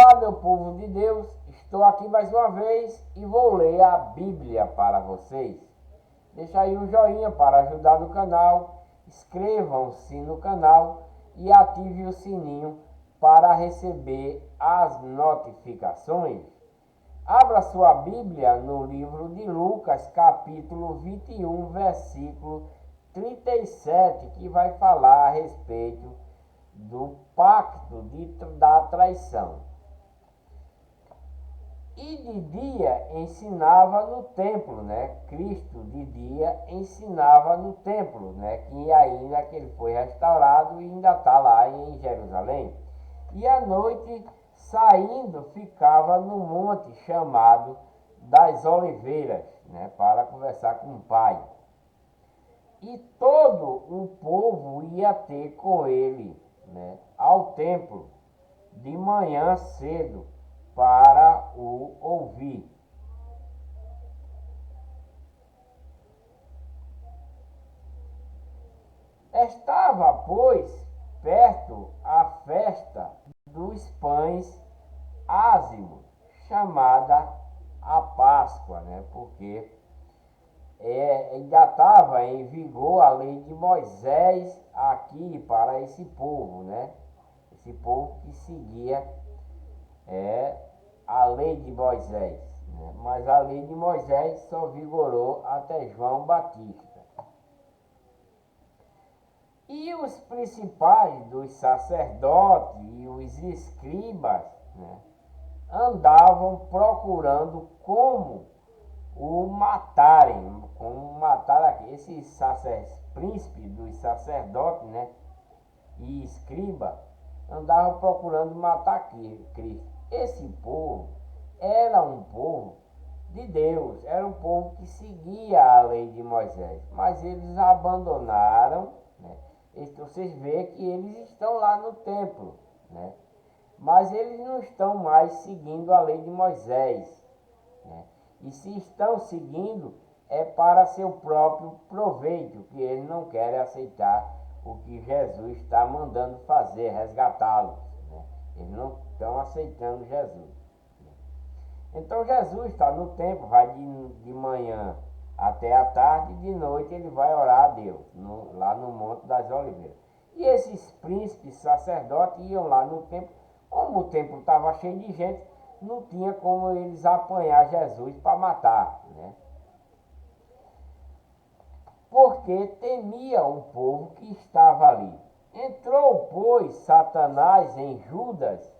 Olá, meu povo de Deus, estou aqui mais uma vez e vou ler a Bíblia para vocês. Deixa aí um joinha para ajudar no canal, inscrevam-se no canal e ative o sininho para receber as notificações. Abra sua Bíblia no livro de Lucas, capítulo 21, versículo 37, que vai falar a respeito do pacto da traição. E de dia ensinava no templo, Cristo de dia ensinava no templo, Que ainda que ele foi restaurado e ainda está lá em Jerusalém. E à noite, saindo, ficava no monte chamado das Oliveiras, para conversar com o Pai. E todo o povo ia ter com ele, ao templo, de manhã cedo, para o ouvir. Estava, pois, perto a festa dos pães ázimos, chamada a Páscoa, porque ainda estava em vigor a lei de Moisés aqui para esse povo, Esse povo que seguia a lei de Moisés, Mas a lei de Moisés só vigorou até João Batista. E os principais dos sacerdotes e os escribas, andavam procurando como o matarem, como matar aqui. Esses príncipes dos sacerdotes, e escriba, andavam procurando matar Cristo. Esse povo era um povo de Deus, era um povo que seguia a lei de Moisés, mas eles abandonaram, Vocês veem que eles estão lá no templo, Mas eles não estão mais seguindo a lei de Moisés, E se estão seguindo, é para seu próprio proveito, que eles não querem aceitar o que Jesus está mandando fazer, resgatá-los, Eles não estão aceitando Jesus. Então Jesus está no templo, vai de manhã até a tarde, e de noite ele vai orar a Deus, lá no Monte das Oliveiras. E esses príncipes sacerdotes iam lá no templo, como o templo estava cheio de gente, não tinha como eles apanhar Jesus para matar, Porque temia o povo que estava ali. Entrou, pois, Satanás em Judas,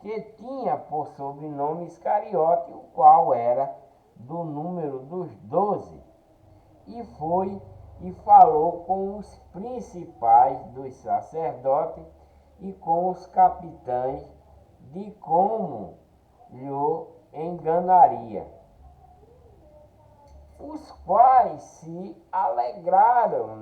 que tinha por sobrenome Iscariote, o qual era do número dos 12, e foi e falou com os principais dos sacerdotes e com os capitães de como lhe enganaria, os quais se alegraram,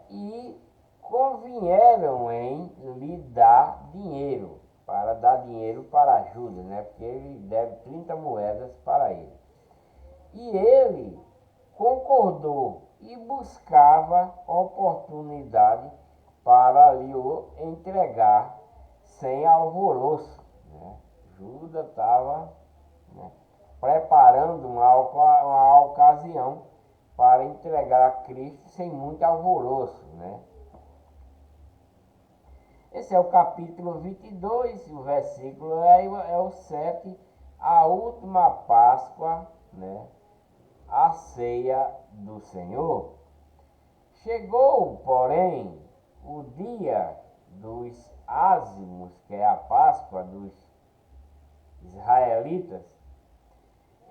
e convieram em lhe dar dinheiro, para dar dinheiro para Judas, porque ele deve 30 moedas para ele. E ele concordou e buscava oportunidade para lhe o entregar sem alvoroço, Judas estava, preparando uma ocasião para entregar a Cristo sem muito alvoroço, Esse é o capítulo 22, o versículo é o 7, a última Páscoa, a ceia do Senhor. Chegou, porém, o dia dos ázimos, que é a Páscoa dos israelitas,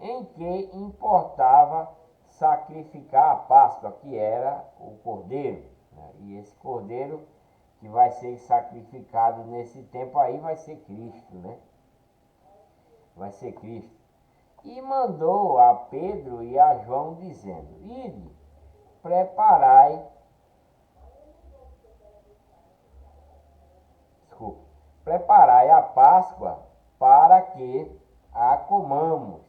em que importava sacrificar a Páscoa, que era o cordeiro, E esse cordeiro que vai ser sacrificado nesse tempo aí vai ser Cristo, Vai ser Cristo. E mandou a Pedro e a João dizendo: Ide, preparai, preparai a Páscoa para que a comamos.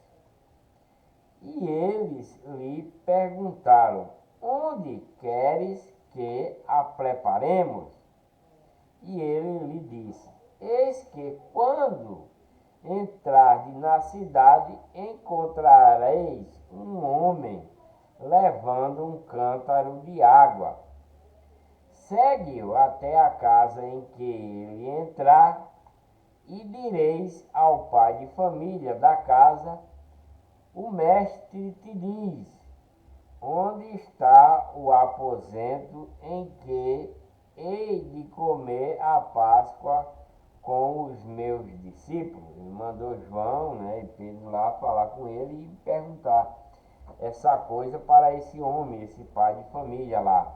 E eles lhe perguntaram: Onde queres que a preparemos? E ele lhe disse: Eis que quando cidade encontrareis um homem levando um cântaro de água. Segue-o até a casa em que ele entrar, e direis ao pai de família da casa: o mestre te diz, onde está o aposento em que hei de comer a Páscoa com os meus discípulos? Ele mandou João, né, e Pedro lá falar com ele e perguntar essa coisa para esse homem, esse pai de família lá.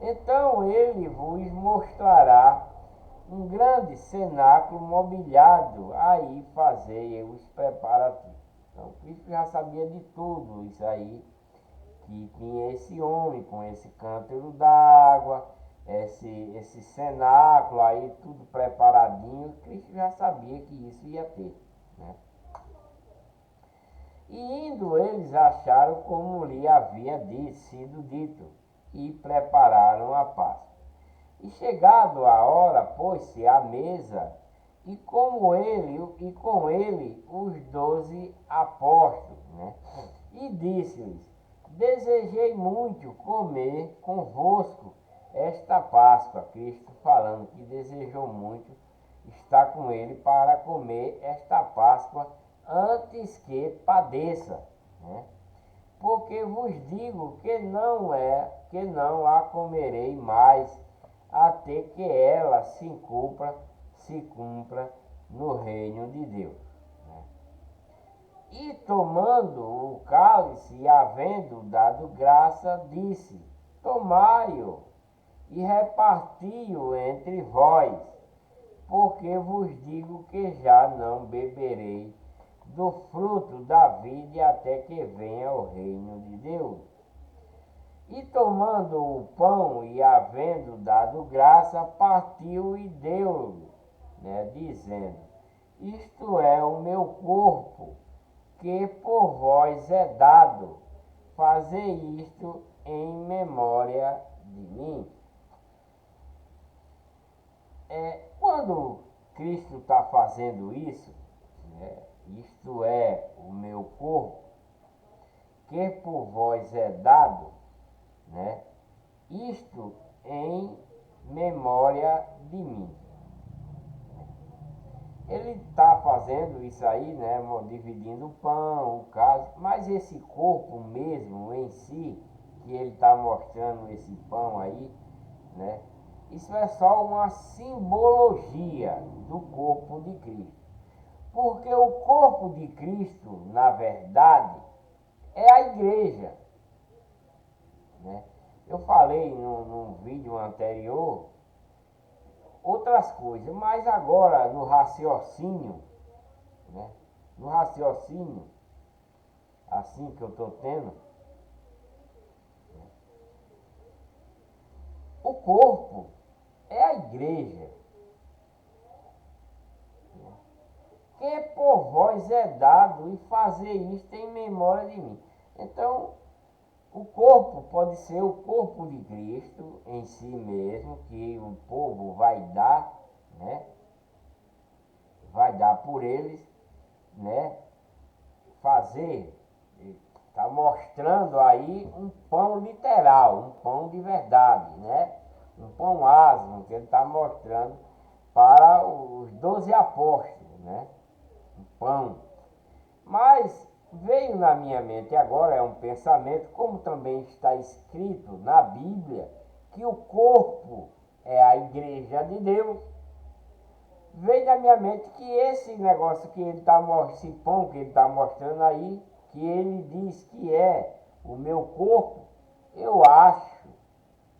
Então ele vos mostrará um grande cenáculo mobiliado, aí fazei os preparativos. Então Cristo já sabia de tudo isso aí, que tinha esse homem com esse cântaro d'água, esse cenáculo aí, tudo preparadinho. Cristo já sabia que isso ia ter, né? E indo eles acharam como lhe havia sido dito, e prepararam a Páscoa. E chegado a hora, pôs-se à mesa, e com ele os 12 apóstolos, né? E disse-lhes: desejei muito comer convosco esta Páscoa. Cristo falando que desejou muito estar com ele para comer esta Páscoa antes que padeça, né? Porque vos digo que não a comerei mais, até que ela se cumpra no reino de Deus, né? E tomando o cálice e havendo dado graça, disse: tomai-o e reparti-o entre vós, porque vos digo que já não beberei do fruto da vide até que venha o reino de Deus. E tomando o pão e havendo dado graça, partiu e deu-lhe, né, dizendo: isto é o meu corpo, que por vós é dado. Fazei isto em memória de mim. Quando Cristo está fazendo isso, né, isto é o meu corpo, que por vós é dado, né, isto em memória de mim. Ele está fazendo isso aí, né, dividindo o pão, o cálice, mas esse corpo mesmo em si, que ele está mostrando esse pão aí, né, isso é só uma simbologia do corpo de Cristo. Porque o corpo de Cristo, na verdade, é a igreja, né? Eu falei num vídeo anterior outras coisas, mas agora no raciocínio, né? No raciocínio, assim que eu estou tendo, o corpo é a igreja, que por vós é dado, e fazer isto em memória de mim. Então, o corpo pode ser o corpo de Cristo em si mesmo, que o povo vai dar, né? Vai dar por eles, né? Fazer, está mostrando aí um pão literal, um pão de verdade, né? Um pão asmo que ele está mostrando para os 12 apóstolos, né? Um pão. Mas veio na minha mente agora, é um pensamento, como também está escrito na Bíblia, que o corpo é a igreja de Deus. Veio na minha mente que esse negócio que ele está mostrando, esse pão que ele está mostrando aí, que ele diz que é o meu corpo, eu acho,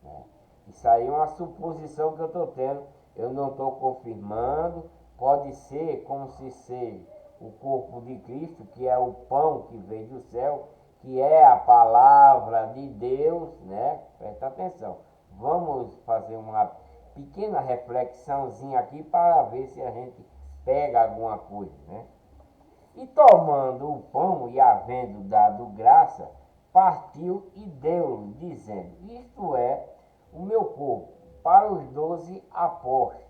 né? Isso aí é uma suposição que eu estou tendo, eu não estou confirmando, pode ser como se seja o corpo de Cristo, que é o pão que veio do céu, que é a palavra de Deus, né? Presta atenção. Vamos fazer uma pequena reflexãozinha aqui para ver se a gente pega alguma coisa, né? E tomando o pão e havendo dado graça, partiu e deu-lhe, dizendo: isto é o meu corpo, para os 12 apóstolos.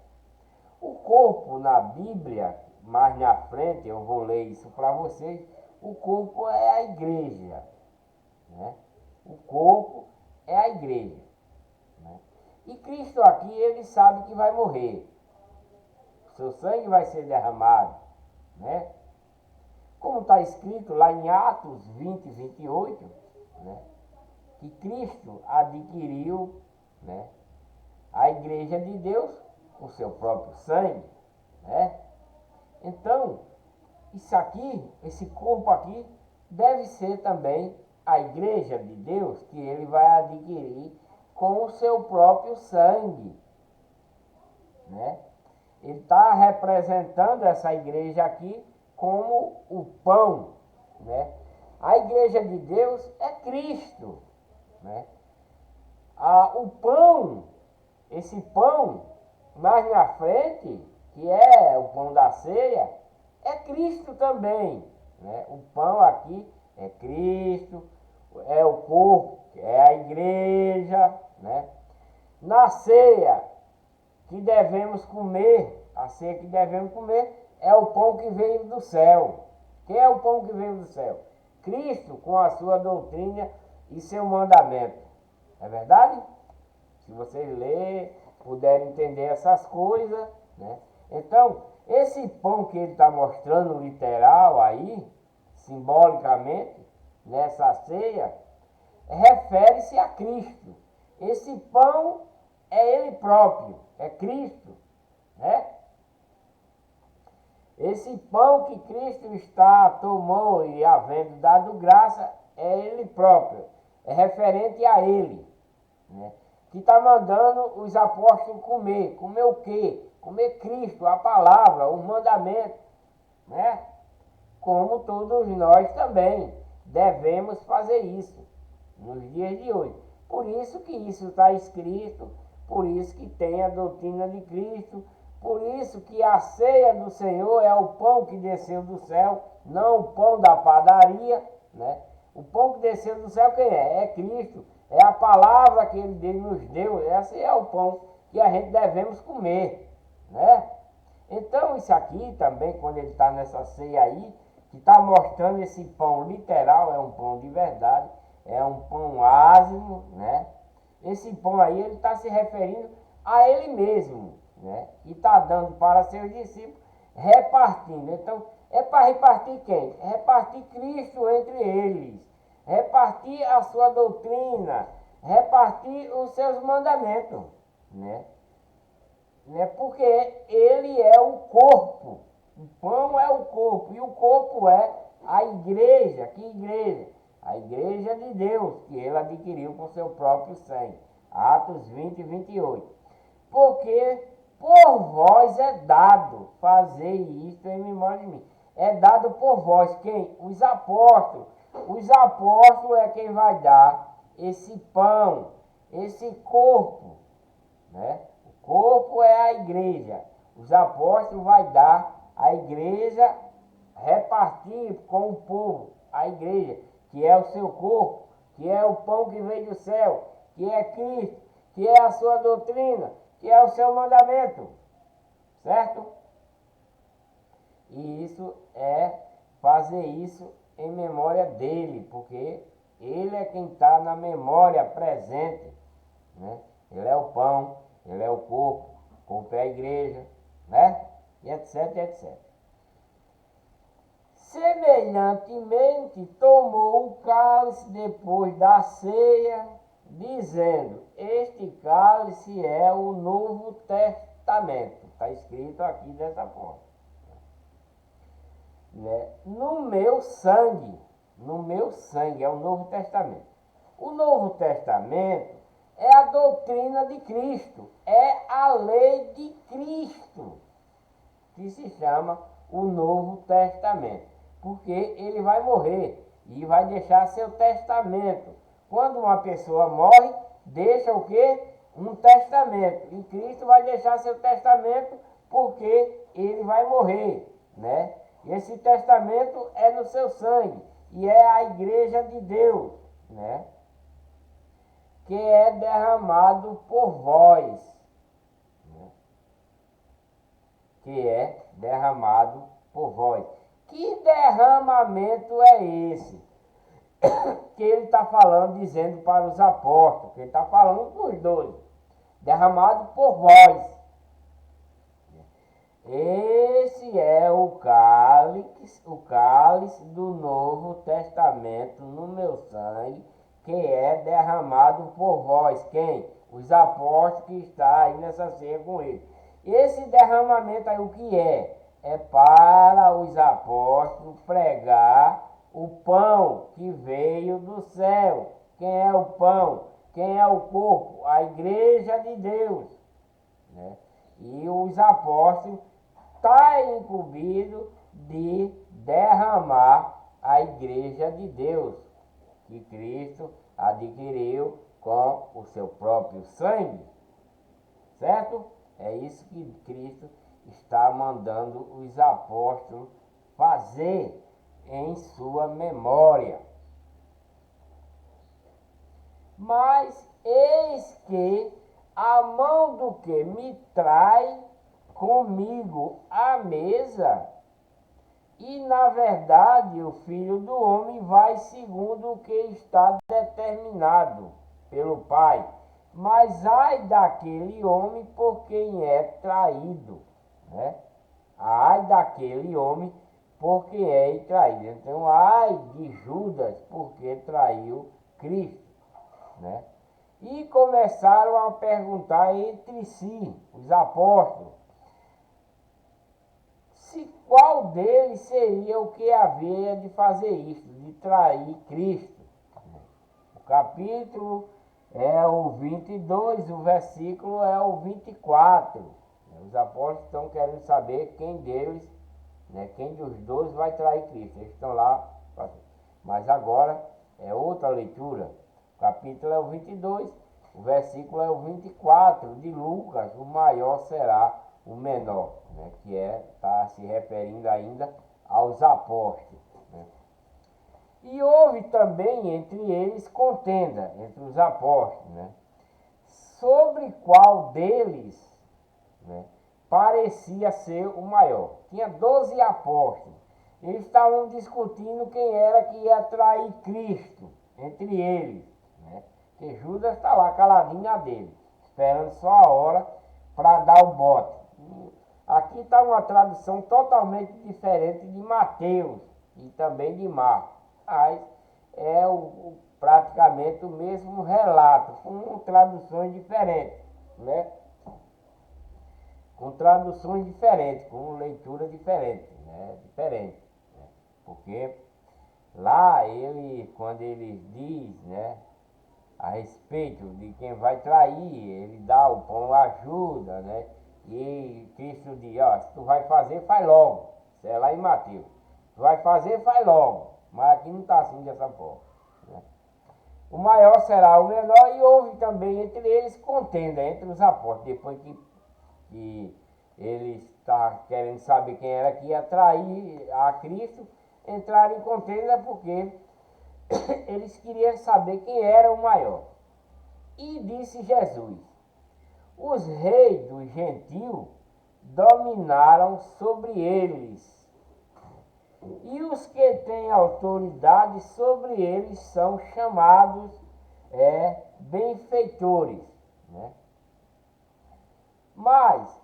O corpo na Bíblia mais na frente, eu vou ler isso para vocês, o corpo é a igreja, né? O corpo é a igreja, né? E Cristo aqui, ele sabe que vai morrer. O seu sangue vai ser derramado, né? Como está escrito lá em Atos 20, 28, né? Que Cristo adquiriu, né, a igreja de Deus com seu próprio sangue, né? Então, isso aqui, esse corpo aqui, deve ser também a igreja de Deus que ele vai adquirir com o seu próprio sangue, né? Ele está representando essa igreja aqui como o pão, né? A igreja de Deus é Cristo, né? O pão, esse pão, mais na frente, que é o pão da ceia, é Cristo também, né? O pão aqui é Cristo, é o corpo, é a igreja, né? Na ceia que devemos comer, a ceia que devemos comer, é o pão que veio do céu. Quem é o pão que veio do céu? Cristo, com a sua doutrina e seu mandamento. É verdade? Se vocês lerem, puderem entender essas coisas, né? Então, esse pão que ele está mostrando literal aí, simbolicamente, nessa ceia, refere-se a Cristo. Esse pão é ele próprio, é Cristo, né? Esse pão que Cristo tomou e havendo dado graça, é ele próprio, é referente a ele, né? Que está mandando os apóstolos comer. Comer o quê? Comer Cristo, a palavra, o mandamento, né? Como todos nós também devemos fazer isso nos dias de hoje. Por isso que isso está escrito, por isso que tem a doutrina de Cristo, por isso que a ceia do Senhor é o pão que desceu do céu, não o pão da padaria, né? O pão que desceu do céu quem é? É Cristo, é a palavra que ele nos deu, esse é o pão que a gente devemos comer, né? Então isso aqui também, quando ele está nessa ceia aí, que está mostrando esse pão literal, é um pão de verdade, é um pão ázimo, né? Esse pão aí, ele está se referindo a ele mesmo, né? E está dando para seus discípulos, repartindo. Então, é para repartir quem? Repartir Cristo entre eles, repartir a sua doutrina, repartir os seus mandamentos, né? Porque ele é o corpo, o pão é o corpo, e o corpo é a igreja. Que igreja? A igreja de Deus, que ele adquiriu com seu próprio sangue. Atos 20 e 28. Porque por vós é dado fazer isto em memória de mim. É dado por vós, quem? Os apóstolos. Os apóstolos é quem vai dar esse pão, esse corpo, né? O corpo é a igreja. Os apóstolos vai dar a igreja, repartir com o povo, a igreja, que é o seu corpo, que é o pão que veio do céu, que é Cristo, que é a sua doutrina, que é o seu mandamento, certo? E isso é fazer isso em memória dele, porque ele é quem está na memória presente, né? Ele é o pão, ele é o corpo é a igreja, né? E etc, etc. Semelhantemente, tomou o cálice depois da ceia, dizendo: este cálice é o Novo Testamento. Está escrito aqui dessa forma, né? No meu sangue, é o Novo Testamento. O Novo Testamento é a doutrina de Cristo, é a lei de Cristo, que se chama o Novo Testamento. Porque ele vai morrer e vai deixar seu testamento. Quando uma pessoa morre, deixa o quê? Um testamento. E Cristo vai deixar seu testamento porque ele vai morrer, né? E esse testamento é no seu sangue e é a igreja de Deus, né? Que é derramado por vós, né? que é derramado por vós. Que derramamento é esse? Que ele está falando, dizendo para os apóstolos, que ele está falando para os 12, derramado por vós. Esse é o cálice do Novo Testamento no meu sangue, que é derramado por vós. Quem? Os apóstolos que estão aí nessa ceia com ele. Esse derramamento aí o que é? É para os apóstolos pregar o pão que veio do céu. Quem é o pão? Quem é o corpo? A igreja de Deus, né? E os apóstolos está incumbido de derramar a igreja de Deus, que Cristo adquiriu com o seu próprio sangue, certo? É isso que Cristo está mandando os apóstolos fazer em sua memória. Mas eis que a mão do que me trai comigo à mesa, e na verdade o Filho do Homem vai segundo o que está determinado pelo Pai. Mas ai daquele homem por quem é traído, né? Ai daquele homem por quem é traído. Então, ai de Judas porque traiu Cristo, né? E começaram a perguntar entre si, os apóstolos, se qual deles seria o que havia de fazer isso, de trair Cristo. O capítulo é o 22, o versículo é o 24. Os apóstolos estão querendo saber quem deles, né, quem dos 12 vai trair Cristo. Eles estão lá, mas agora é outra leitura. O capítulo é o 22, o versículo é o 24 de Lucas, o maior será o menor, né, que está se referindo ainda aos apóstolos, né. E houve também entre eles contenda, entre os apóstolos, né, sobre qual deles, né, parecia ser o maior. Tinha 12 apóstolos, eles estavam discutindo quem era que ia trair Cristo entre eles, né, que Judas está lá caladinho na dele, esperando só a hora para dar o bote. Aqui está uma tradução totalmente diferente de Mateus e também de Marcos, mas é praticamente o mesmo relato, com traduções diferentes, né? Com traduções diferentes, com leitura diferente, né? Diferente, né? Porque lá quando ele diz, né, a respeito de quem vai trair, ele dá o pão ajuda, né? E Cristo diz, ó, se tu vai fazer, faz logo. Isso é lá em Mateus. Tu vai fazer, faz logo. Mas aqui não está assim dessa forma, né? O maior será o menor, e houve também entre eles contenda entre os apóstolos, depois que eles estavam querendo saber quem era que ia trair a Cristo, entraram em contenda porque eles queriam saber quem era o maior. E disse Jesus, os reis dos gentios dominaram sobre eles, e os que têm autoridade sobre eles são chamados benfeitores, né? Mas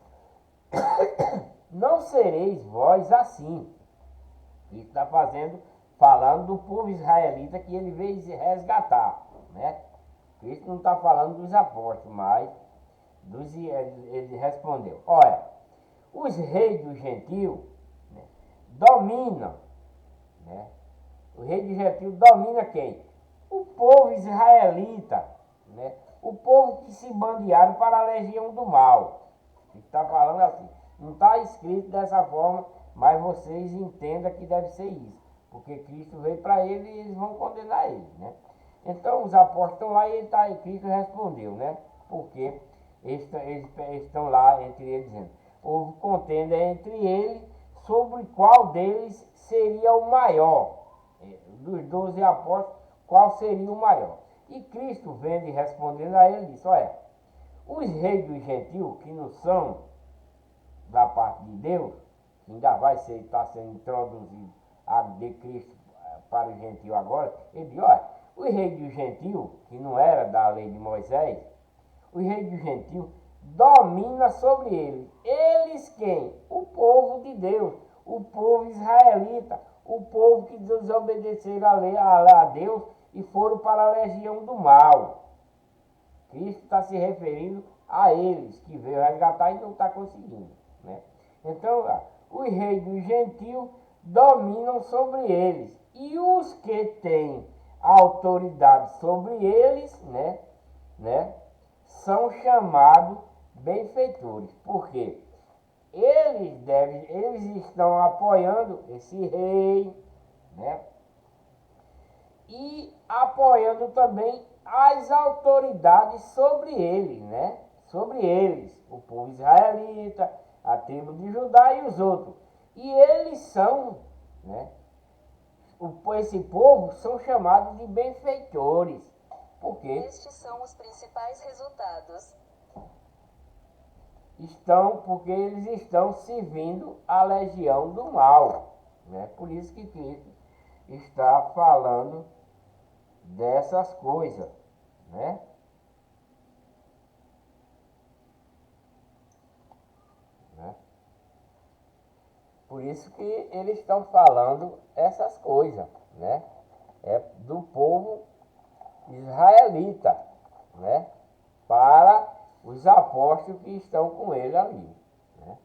não sereis vós assim. Isso está falando do povo israelita que ele veio resgatar, né? Cristo não está falando dos apóstolos, mas ele respondeu, olha, os reis dos gentios, né, dominam, né? O rei dos gentios domina quem? O povo israelita, né? O povo que se bandearam para a legião do mal. Está falando assim, não está escrito dessa forma, mas vocês entendam que deve ser isso, porque Cristo veio para eles e eles vão condenar ele, né? Então os apóstolos estão lá e Cristo respondeu, né? Porque eles estão lá entre eles dizendo, houve contenda entre eles sobre qual deles seria o maior. Dos 12 apóstolos, qual seria o maior? E Cristo vendo e respondendo a ele, disse, olha, os reis dos gentios que não são da parte de Deus, que ainda vai ser, está sendo introduzido a de Cristo para o gentio agora, ele diz, olha, os reis do gentio, que não era da lei de Moisés, os reis do gentio domina sobre eles. Eles quem? O povo de Deus, o povo israelita, o povo que desobedeceram a Deus e foram para a legião do mal. Cristo está se referindo a eles, que veio resgatar e não está conseguindo, né? Então, os reis dos gentios dominam sobre eles. E os que têm autoridade sobre eles, né, são chamados benfeitores. Por quê? Eles estão apoiando esse rei, né? E apoiando também as autoridades sobre eles, né? Sobre eles, o povo israelita, a tribo de Judá e os outros. E eles são, né? Esse povo são chamados de benfeitores. Por quê? Estes são os principais resultados. Porque eles estão servindo a legião do mal, né? Por isso que Cristo está falando dessas coisas, né? Por isso que eles estão falando essas coisas, né? É do povo israelita, né? Para os apóstolos que estão com ele ali, né?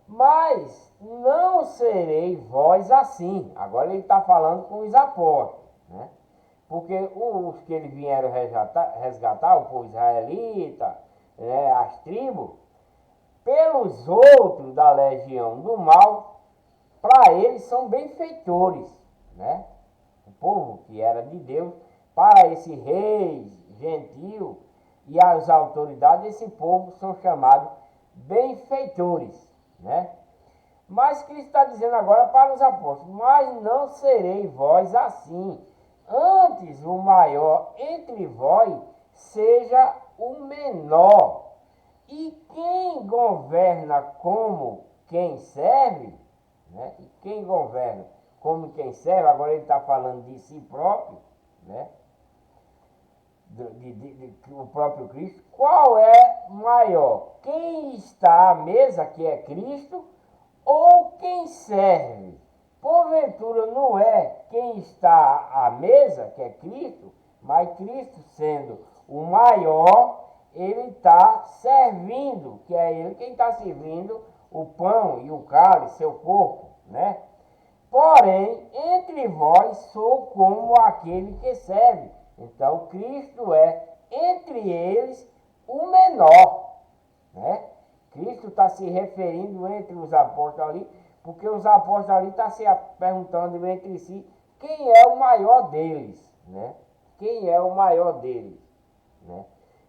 Mas não serei vós assim. Agora ele está falando com os apóstolos, né? Porque os que ele vieram resgatar, o povo israelita, né, as tribos, pelos outros da legião do mal, para eles são benfeitores, né? O povo que era de Deus, para esse rei gentil e as autoridades, esse povo são chamados benfeitores, né? Mas Cristo está dizendo agora para os apóstolos, mas não serei vós assim, antes o maior entre vós seja o menor. E quem governa como quem serve, né? E quem governa como quem serve, agora ele está falando de si próprio, né? O próprio Cristo. Qual é maior? Quem está à mesa, que é Cristo, ou quem serve? Porventura não é quem está à mesa, que é Cristo, mas Cristo sendo o maior, ele está servindo, que é ele quem está servindo o pão e o cálice, seu corpo, né? Porém, entre vós sou como aquele que serve. Então, Cristo é, entre eles, o menor, né? Cristo está se referindo entre os apóstolos ali, porque os apóstolos ali estão se perguntando entre si quem é o maior deles, né? Quem é o maior deles, né?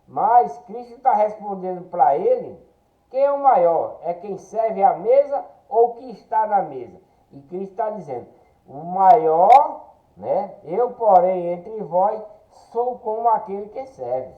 Mas Cristo está respondendo para ele, quem é o maior? É quem serve à mesa ou que está na mesa? E Cristo está dizendo, o maior, né? Eu, porém, entre vós, sou como aquele que serve.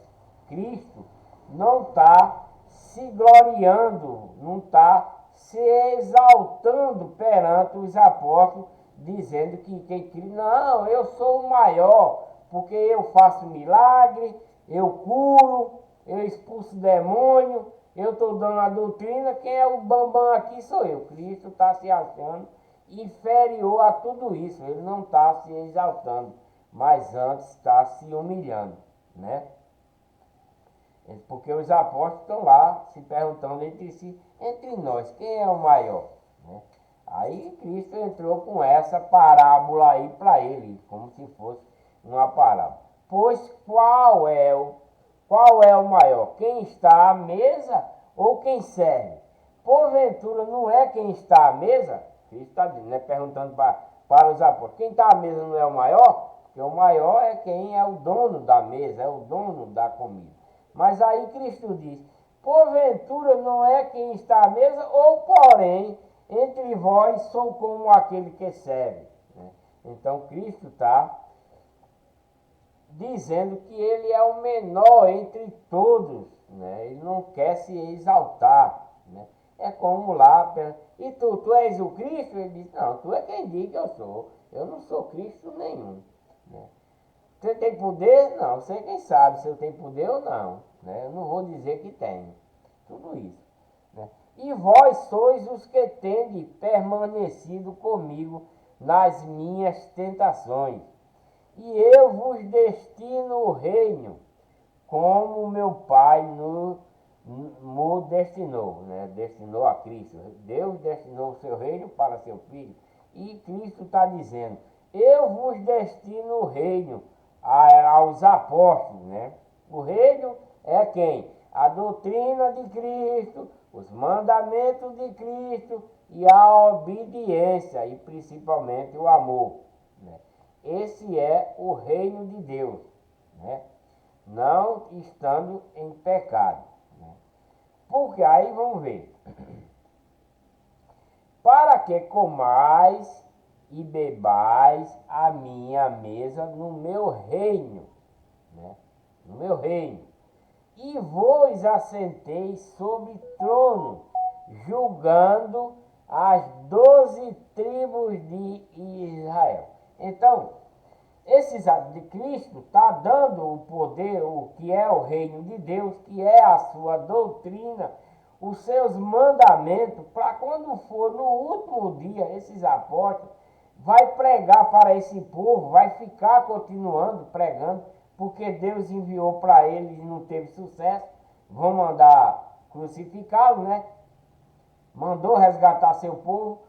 Cristo não está se gloriando, não está se exaltando perante os apóstolos, dizendo que não, eu sou o maior, porque eu faço milagre, eu curo, eu expulso demônio, eu estou dando a doutrina, quem é o bambam aqui sou eu. Cristo está se achando inferior a tudo isso, ele não está se exaltando, mas antes está se humilhando, né? Porque os apóstolos estão lá se perguntando entre si, entre nós, quem é o maior, né? Aí Cristo entrou com essa parábola aí para ele, como se fosse uma parábola. Pois qual é o maior? Quem está à mesa ou quem serve? Porventura não é quem está à mesa? Cristo está né, perguntando para os apóstolos. Quem está à mesa não é o maior? Porque o maior é quem é o dono da mesa, é o dono da comida. Mas aí Cristo diz, porventura não é quem está à mesa, ou porém, entre vós sou como aquele que serve. Né? Então Cristo está dizendo que ele é o menor entre todos, né? Ele não quer se exaltar, né? É como lá, e tu és o Cristo? Ele disse, não, tu é quem diz que eu sou. Eu não sou Cristo nenhum, né? Você tem poder? Não, você quem sabe se eu tenho poder ou não, né? Eu não vou dizer que tenho. Tudo isso, né? E vós sois os que tendes permanecido comigo nas minhas tentações. E eu vos destino o reino, como meu Pai me destinou, né? Destinou a Cristo. Deus destinou o seu reino para seu Filho. E Cristo está dizendo, eu vos destino o reino aos apóstolos, né? O reino é quem? A doutrina de Cristo, os mandamentos de Cristo e a obediência, e principalmente o amor, né? Esse é o reino de Deus, né? Não estando em pecado, né? Porque aí vamos ver. Para que comais e bebais a minha mesa no meu reino, né? No meu reino. E vos assenteis sobre trono, julgando as 12 tribos de Israel. Então, esses de Cristo está dando o poder, o que é o reino de Deus, que é a sua doutrina, os seus mandamentos, para quando for no último dia, esses apóstolos vai pregar para esse povo, vai ficar continuando pregando, porque Deus enviou para eles e não teve sucesso, vão mandar crucificá-lo, né? Mandou resgatar seu povo,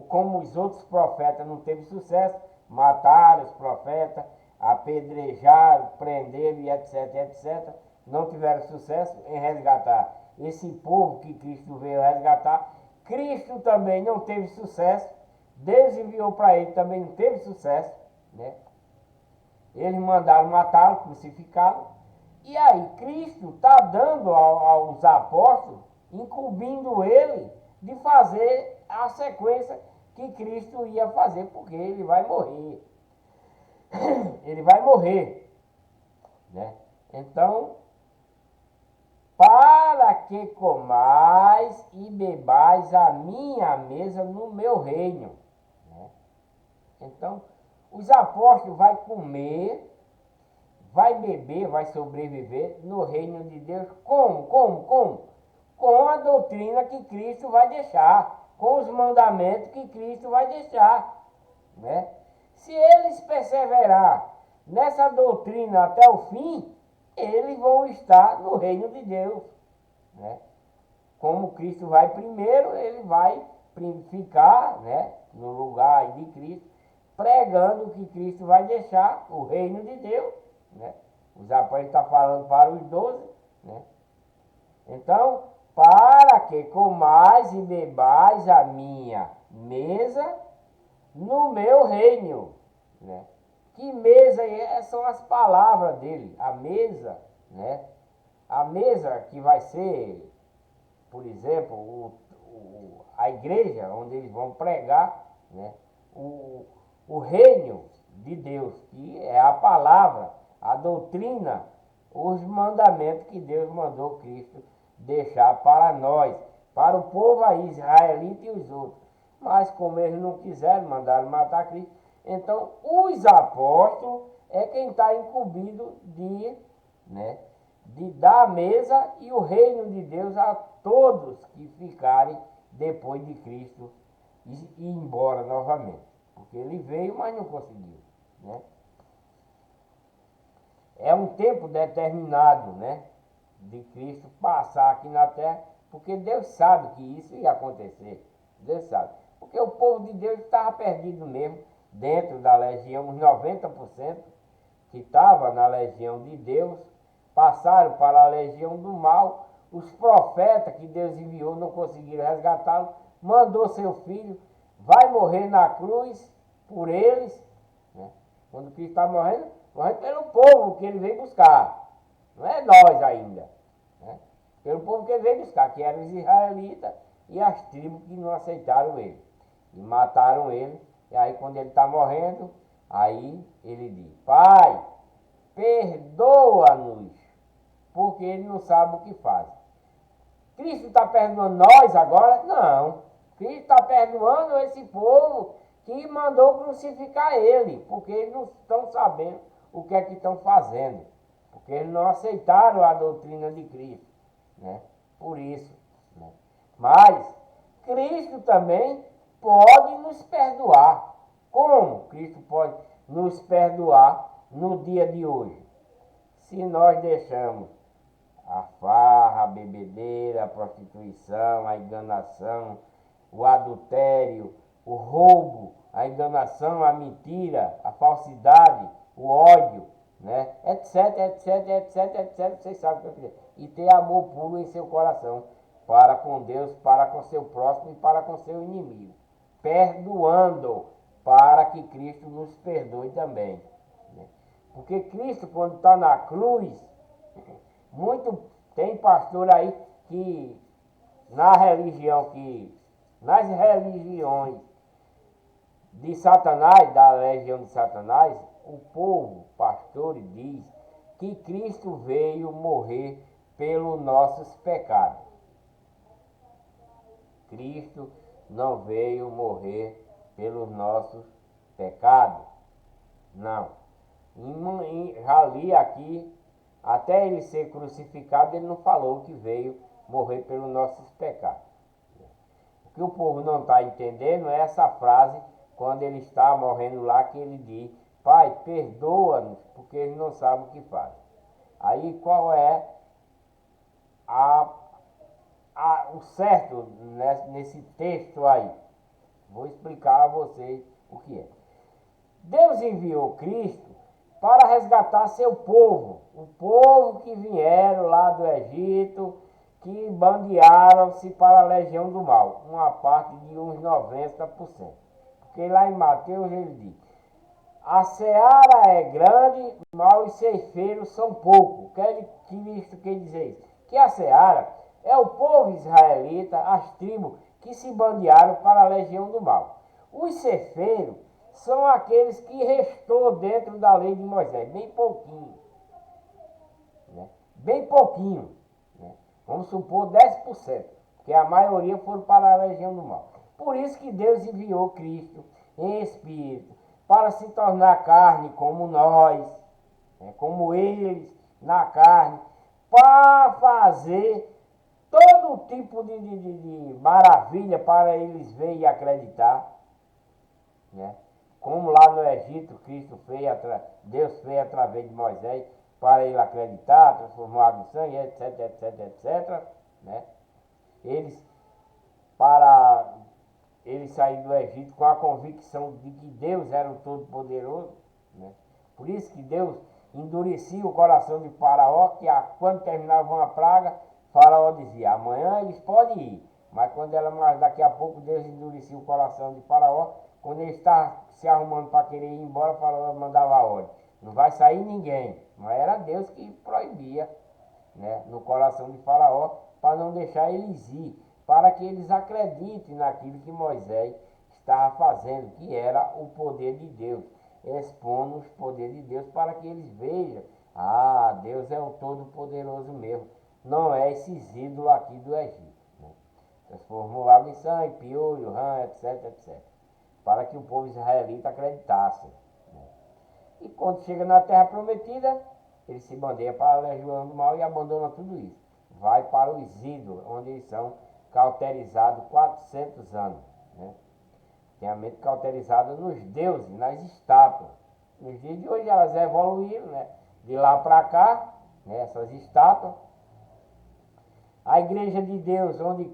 como os outros profetas não teve sucesso, mataram os profetas, apedrejaram, prenderam e etc, etc. Não tiveram sucesso em resgatar esse povo que Cristo veio resgatar. Cristo também não teve sucesso. Deus enviou para ele, também não teve sucesso, né? Eles mandaram matá-lo, crucificá-lo. E aí Cristo está dando aos apóstolos, incumbindo ele de fazer a sequência que Cristo ia fazer, porque ele vai morrer. Ele vai morrer, né? Então, para que comais e bebais a minha mesa no meu reino, né? Então, os apóstolos vão comer, vai beber, vai sobreviver no reino de Deus. Como? Com a doutrina que Cristo vai deixar, com os mandamentos que Cristo vai deixar, né? Se eles perseverar nessa doutrina até o fim, eles vão estar no reino de Deus, né? Como Cristo vai primeiro, ele vai ficar, né, no lugar de Cristo, pregando que Cristo vai deixar o reino de Deus, né? Os apóstolos estão falando para os 12, né? Então, para que comais e bebais a minha mesa no meu reino, né? Que mesa é? São as palavras dele, a mesa, né? A mesa que vai ser, por exemplo, a igreja onde eles vão pregar, né? O reino de Deus, que é a palavra, a doutrina, os mandamentos que Deus mandou Cristo deixar para nós, para o povo aí, israelita e os outros. Mas como eles não quiseram, mandaram matar Cristo, então os apóstolos é quem está incumbido né, de dar a mesa e o reino de Deus a todos que ficarem depois de Cristo ir embora novamente. Porque ele veio, mas não conseguiu, né? É um tempo determinado, né, de Cristo passar aqui na terra, porque Deus sabe que isso ia acontecer. Deus sabe. Porque o povo de Deus estava perdido mesmo, dentro da legião, os 90% que estava na legião de Deus, passaram para a legião do mal. Os profetas que Deus enviou não conseguiram resgatá-lo, mandou seu filho, vai morrer na cruz por eles, né? Quando Cristo está morrendo pelo povo que ele veio buscar, não é nós ainda, né? Pelo povo que ele veio buscar, que eram os israelitas e as tribos que não aceitaram ele, e mataram ele. E aí quando ele está morrendo, aí ele diz, Pai, perdoa-nos, porque ele não sabe o que faz. Cristo está perdoando nós agora? Não. Cristo está perdoando esse povo que mandou crucificar ele, porque eles não estão sabendo o que é que estão fazendo, porque eles não aceitaram a doutrina de Cristo, né? Por isso, né? Mas Cristo também pode nos perdoar. Como Cristo pode nos perdoar no dia de hoje? Se nós deixamos a farra, a bebedeira, a prostituição, a enganação, o adultério, o roubo, a enganação, a mentira, a falsidade, o ódio, né? Etc, etc, etc, etc. Vocês sabem o que eu quero dizer. E ter amor puro em seu coração para com Deus, para com seu próximo e para com seu inimigo. Perdoando para que Cristo nos perdoe também, né? Porque Cristo, quando está na cruz, tem pastor aí que nas religiões de Satanás, da legião de Satanás, o povo, pastor, diz que Cristo veio morrer pelos nossos pecados. Cristo não veio morrer pelos nossos pecados. Não. Já li aqui, até ele ser crucificado, ele não falou que veio morrer pelos nossos pecados. O que o povo não está entendendo é essa frase, quando ele está morrendo lá, que ele diz: Pai, perdoa-nos, porque eles não sabem o que fazem. Aí qual é o certo nesse texto aí? Vou explicar a vocês o que é. Deus enviou Cristo para resgatar seu povo, o povo que vieram lá do Egito, que bandearam-se para a legião do mal, uma parte de uns 90%. Porque lá em Mateus ele diz: a seara é grande, mas os ceifeiros são poucos. Cristo quer dizer isso? Que a seara é o povo israelita, as tribos que se bandearam para a legião do mal. Os ceifeiros são aqueles que restou dentro da lei de Moisés, bem pouquinho, né? Bem pouquinho, né? Vamos supor 10%, porque a maioria foram para a legião do mal. Por isso que Deus enviou Cristo em espírito, para se tornar carne como nós, né? Como eles na carne, para fazer todo tipo de maravilha para eles verem e acreditar, né? Como lá no Egito, Deus fez através de Moisés, para ele acreditar, transformou água em sangue, etc, etc, etc, né? Para eles saírem do Egito com a convicção de que Deus era o Todo-Poderoso, né? Por isso que Deus endurecia o coração de Faraó, que quando terminava uma praga, Faraó dizia: amanhã eles podem ir. Mas daqui a pouco Deus endurecia o coração de Faraó. Quando ele estava se arrumando para querer ir embora, Faraó mandava a ordem: não vai sair ninguém. Mas era Deus que proibia, né, no coração de Faraó, para não deixar eles ir, para que eles acreditem naquilo que Moisés estava fazendo, que era o poder de Deus, expondo os poderes de Deus, para que eles vejam: ah, Deus é o Todo-Poderoso mesmo, não é esses ídolos aqui do Egito, né? Transformou água em sangue, piolho, rã, etc, etc, para que o povo israelita acreditasse, né? E quando chega na terra prometida, ele se bandeia para a legião do mal e abandona tudo isso. Vai para os ídolos, onde eles são cauterizados 400 anos, né? Tem a mente cauterizada nos deuses, nas estátuas. Nos dias de hoje elas evoluíram, né? De lá para cá, né? Essas estátuas. A igreja de Deus, onde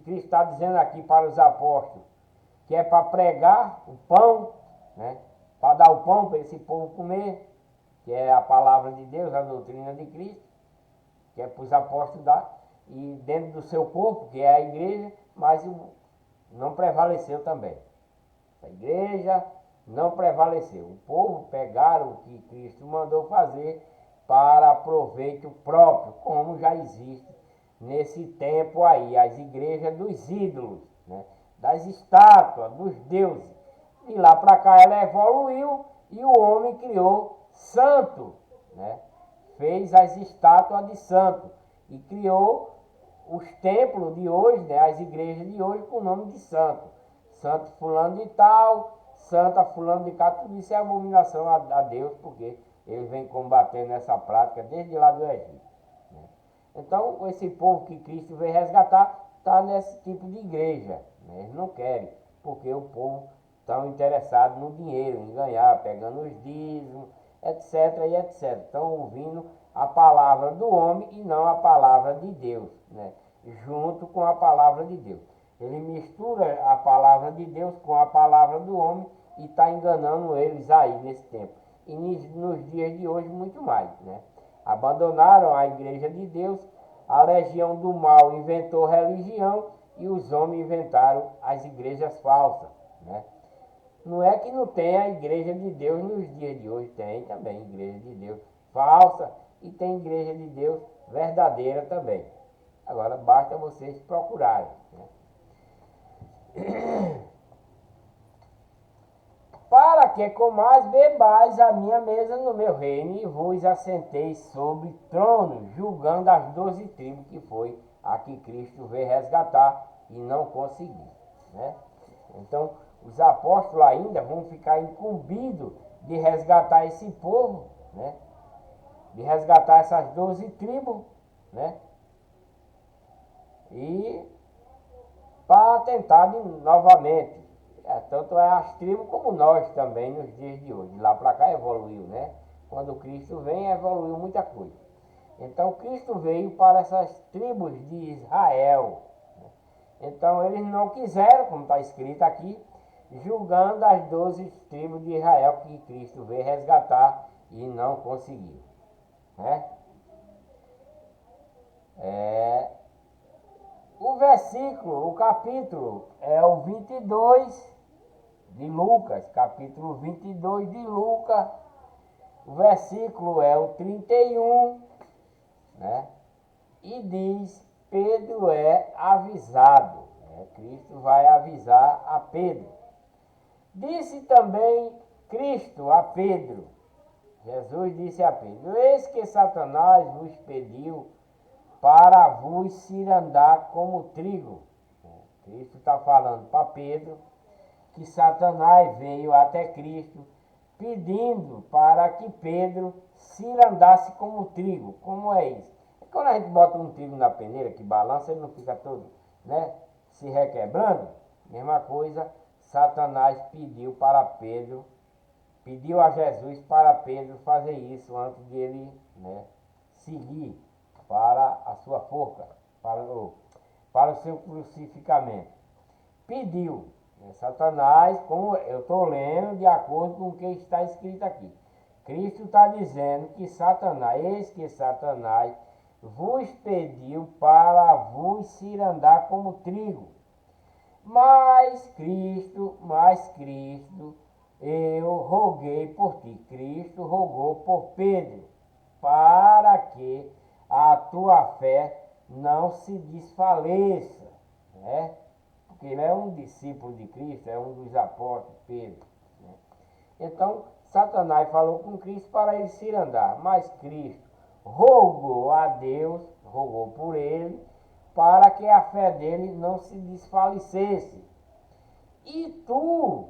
Cristo está dizendo aqui para os apóstolos, que é para pregar o pão, né? Para dar o pão para esse povo comer, que é a palavra de Deus, a doutrina de Cristo, que é para os apóstolos dar, e dentro do seu corpo, que é a igreja, mas não prevaleceu também. A igreja não prevaleceu. O povo pegaram o que Cristo mandou fazer para proveito próprio, como já existe nesse tempo aí, as igrejas dos ídolos, né? Das estátuas, dos deuses. De lá para cá ela evoluiu e o homem criou santo, né? Fez as estátuas de santo e criou os templos de hoje, né, as igrejas de hoje, com o nome de santo. Santo fulano de tal, santa fulano de cá, tudo isso é abominação a Deus, porque ele vem combatendo essa prática desde lá do Egito. Né? Então, esse povo que Cristo veio resgatar está nesse tipo de igreja. Né? Eles não querem, porque o povo está interessado no dinheiro, em ganhar, pegando os dízimos, etc. e etc. Estão ouvindo a palavra do homem e não a palavra de Deus, né? Junto com a palavra de Deus. Ele mistura a palavra de Deus com a palavra do homem e está enganando eles aí nesse tempo. E nos dias de hoje muito mais, né? Abandonaram a igreja de Deus, a legião do mal inventou religião e os homens inventaram as igrejas falsas, né? Não é que não tem a igreja de Deus nos dias de hoje, tem também igreja de Deus falsa e tem igreja de Deus verdadeira também. Agora basta vocês procurarem. Né? Para que comais, bebais a minha mesa no meu reino e vos assenteis sobre trono, julgando as 12 tribos, que foi a que Cristo veio resgatar e não conseguiu. Né? Então, os apóstolos ainda vão ficar incumbidos de resgatar esse povo, né? De resgatar essas 12 tribos, né? E para tentar novamente. Tanto é as tribos como nós também nos dias de hoje. De lá para cá evoluiu, né? Quando Cristo vem, evoluiu muita coisa. Então Cristo veio para essas tribos de Israel. Então eles não quiseram, como está escrito aqui, julgando as 12 tribos de Israel que Cristo veio resgatar e não conseguiu. Né? O versículo, o capítulo é o 22 de Lucas, capítulo 22 de Lucas, o versículo é o 31, né? E diz, Pedro é avisado, né? Cristo vai avisar a Pedro. Disse também Cristo a Pedro, Jesus disse a Pedro, eis que Satanás vos pediu para vos cirandar como trigo. Cristo está falando para Pedro que Satanás veio até Cristo pedindo para que Pedro cirandasse como trigo. Como é isso? Quando a gente bota um trigo na peneira que balança, ele não fica todo, né, se requebrando. Mesma coisa, Satanás pediu para Pedro, pediu a Jesus para Pedro fazer isso antes de ele, né, seguir para a sua forca, para o seu crucificamento. Pediu. Satanás, como eu estou lendo de acordo com o que está escrito aqui. Cristo está dizendo que Satanás, eis que Satanás vos pediu para vos cirandar como trigo. Mas Cristo, eu roguei por ti. Cristo rogou por Pedro, para que a tua fé não se desfaleça, né? Porque ele é um discípulo de Cristo, é um dos apóstolos, Pedro. Né? Então, Satanás falou com Cristo para ele cirandar, mas Cristo rogou a Deus, rogou por ele, para que a fé dele não se desfalecesse. E tu,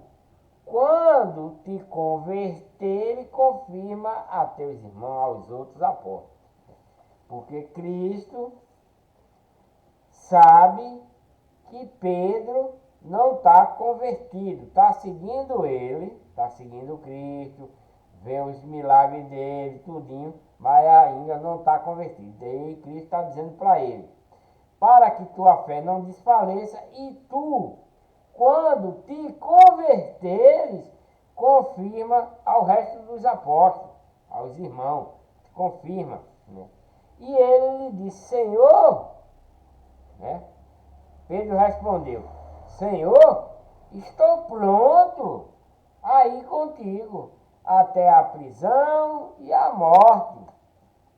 quando te converter, confirma a teus irmãos, aos outros apóstolos. Porque Cristo sabe que Pedro não está convertido, está seguindo ele, está seguindo Cristo, vê os milagres dele, tudinho, mas ainda não está convertido. Daí Cristo está dizendo para ele, para que tua fé não desfaleça e tu, quando te converteres, confirma ao resto dos apóstolos, aos irmãos, confirma. Né? E ele lhe disse, Senhor, né? Pedro respondeu, Senhor, estou pronto a ir contigo até a prisão e a morte.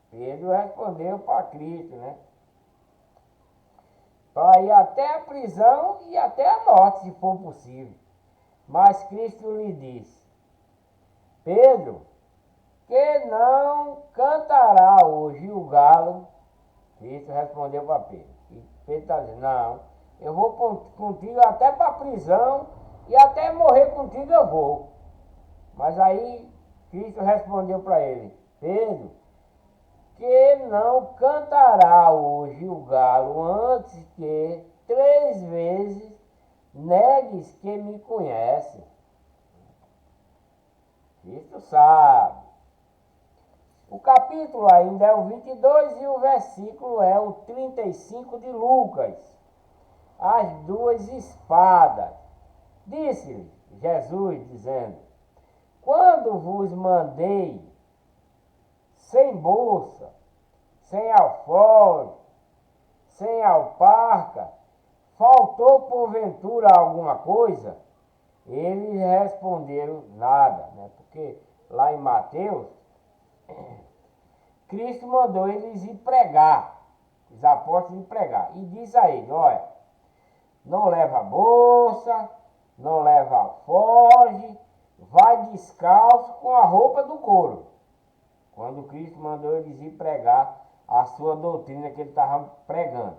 Pedro respondeu para Cristo, né? Para ir até a prisão e até a morte, se for possível. Mas Cristo lhe disse, Pedro, que não cantará hoje o galo. Cristo respondeu para Pedro, Pedro está dizendo, não, eu vou contigo até para a prisão e até morrer contigo eu vou. Mas aí Cristo respondeu para ele, Pedro, que não cantará hoje o galo antes que 3 vezes negues que me conhece. Cristo sabe. O capítulo ainda é o 22 e o versículo é o 35 de Lucas. As duas espadas. Disse-lhe Jesus, dizendo, quando vos mandei sem bolsa, sem alforje, sem alparca, faltou porventura alguma coisa? Eles responderam nada, né? Porque lá em Mateus, Cristo mandou eles ir pregar, os apóstolos ir pregar, e diz a eles, olha, não leva bolsa, não leva alforje, vai descalço com a roupa do couro. Quando Cristo mandou eles ir pregar a sua doutrina que ele estava pregando.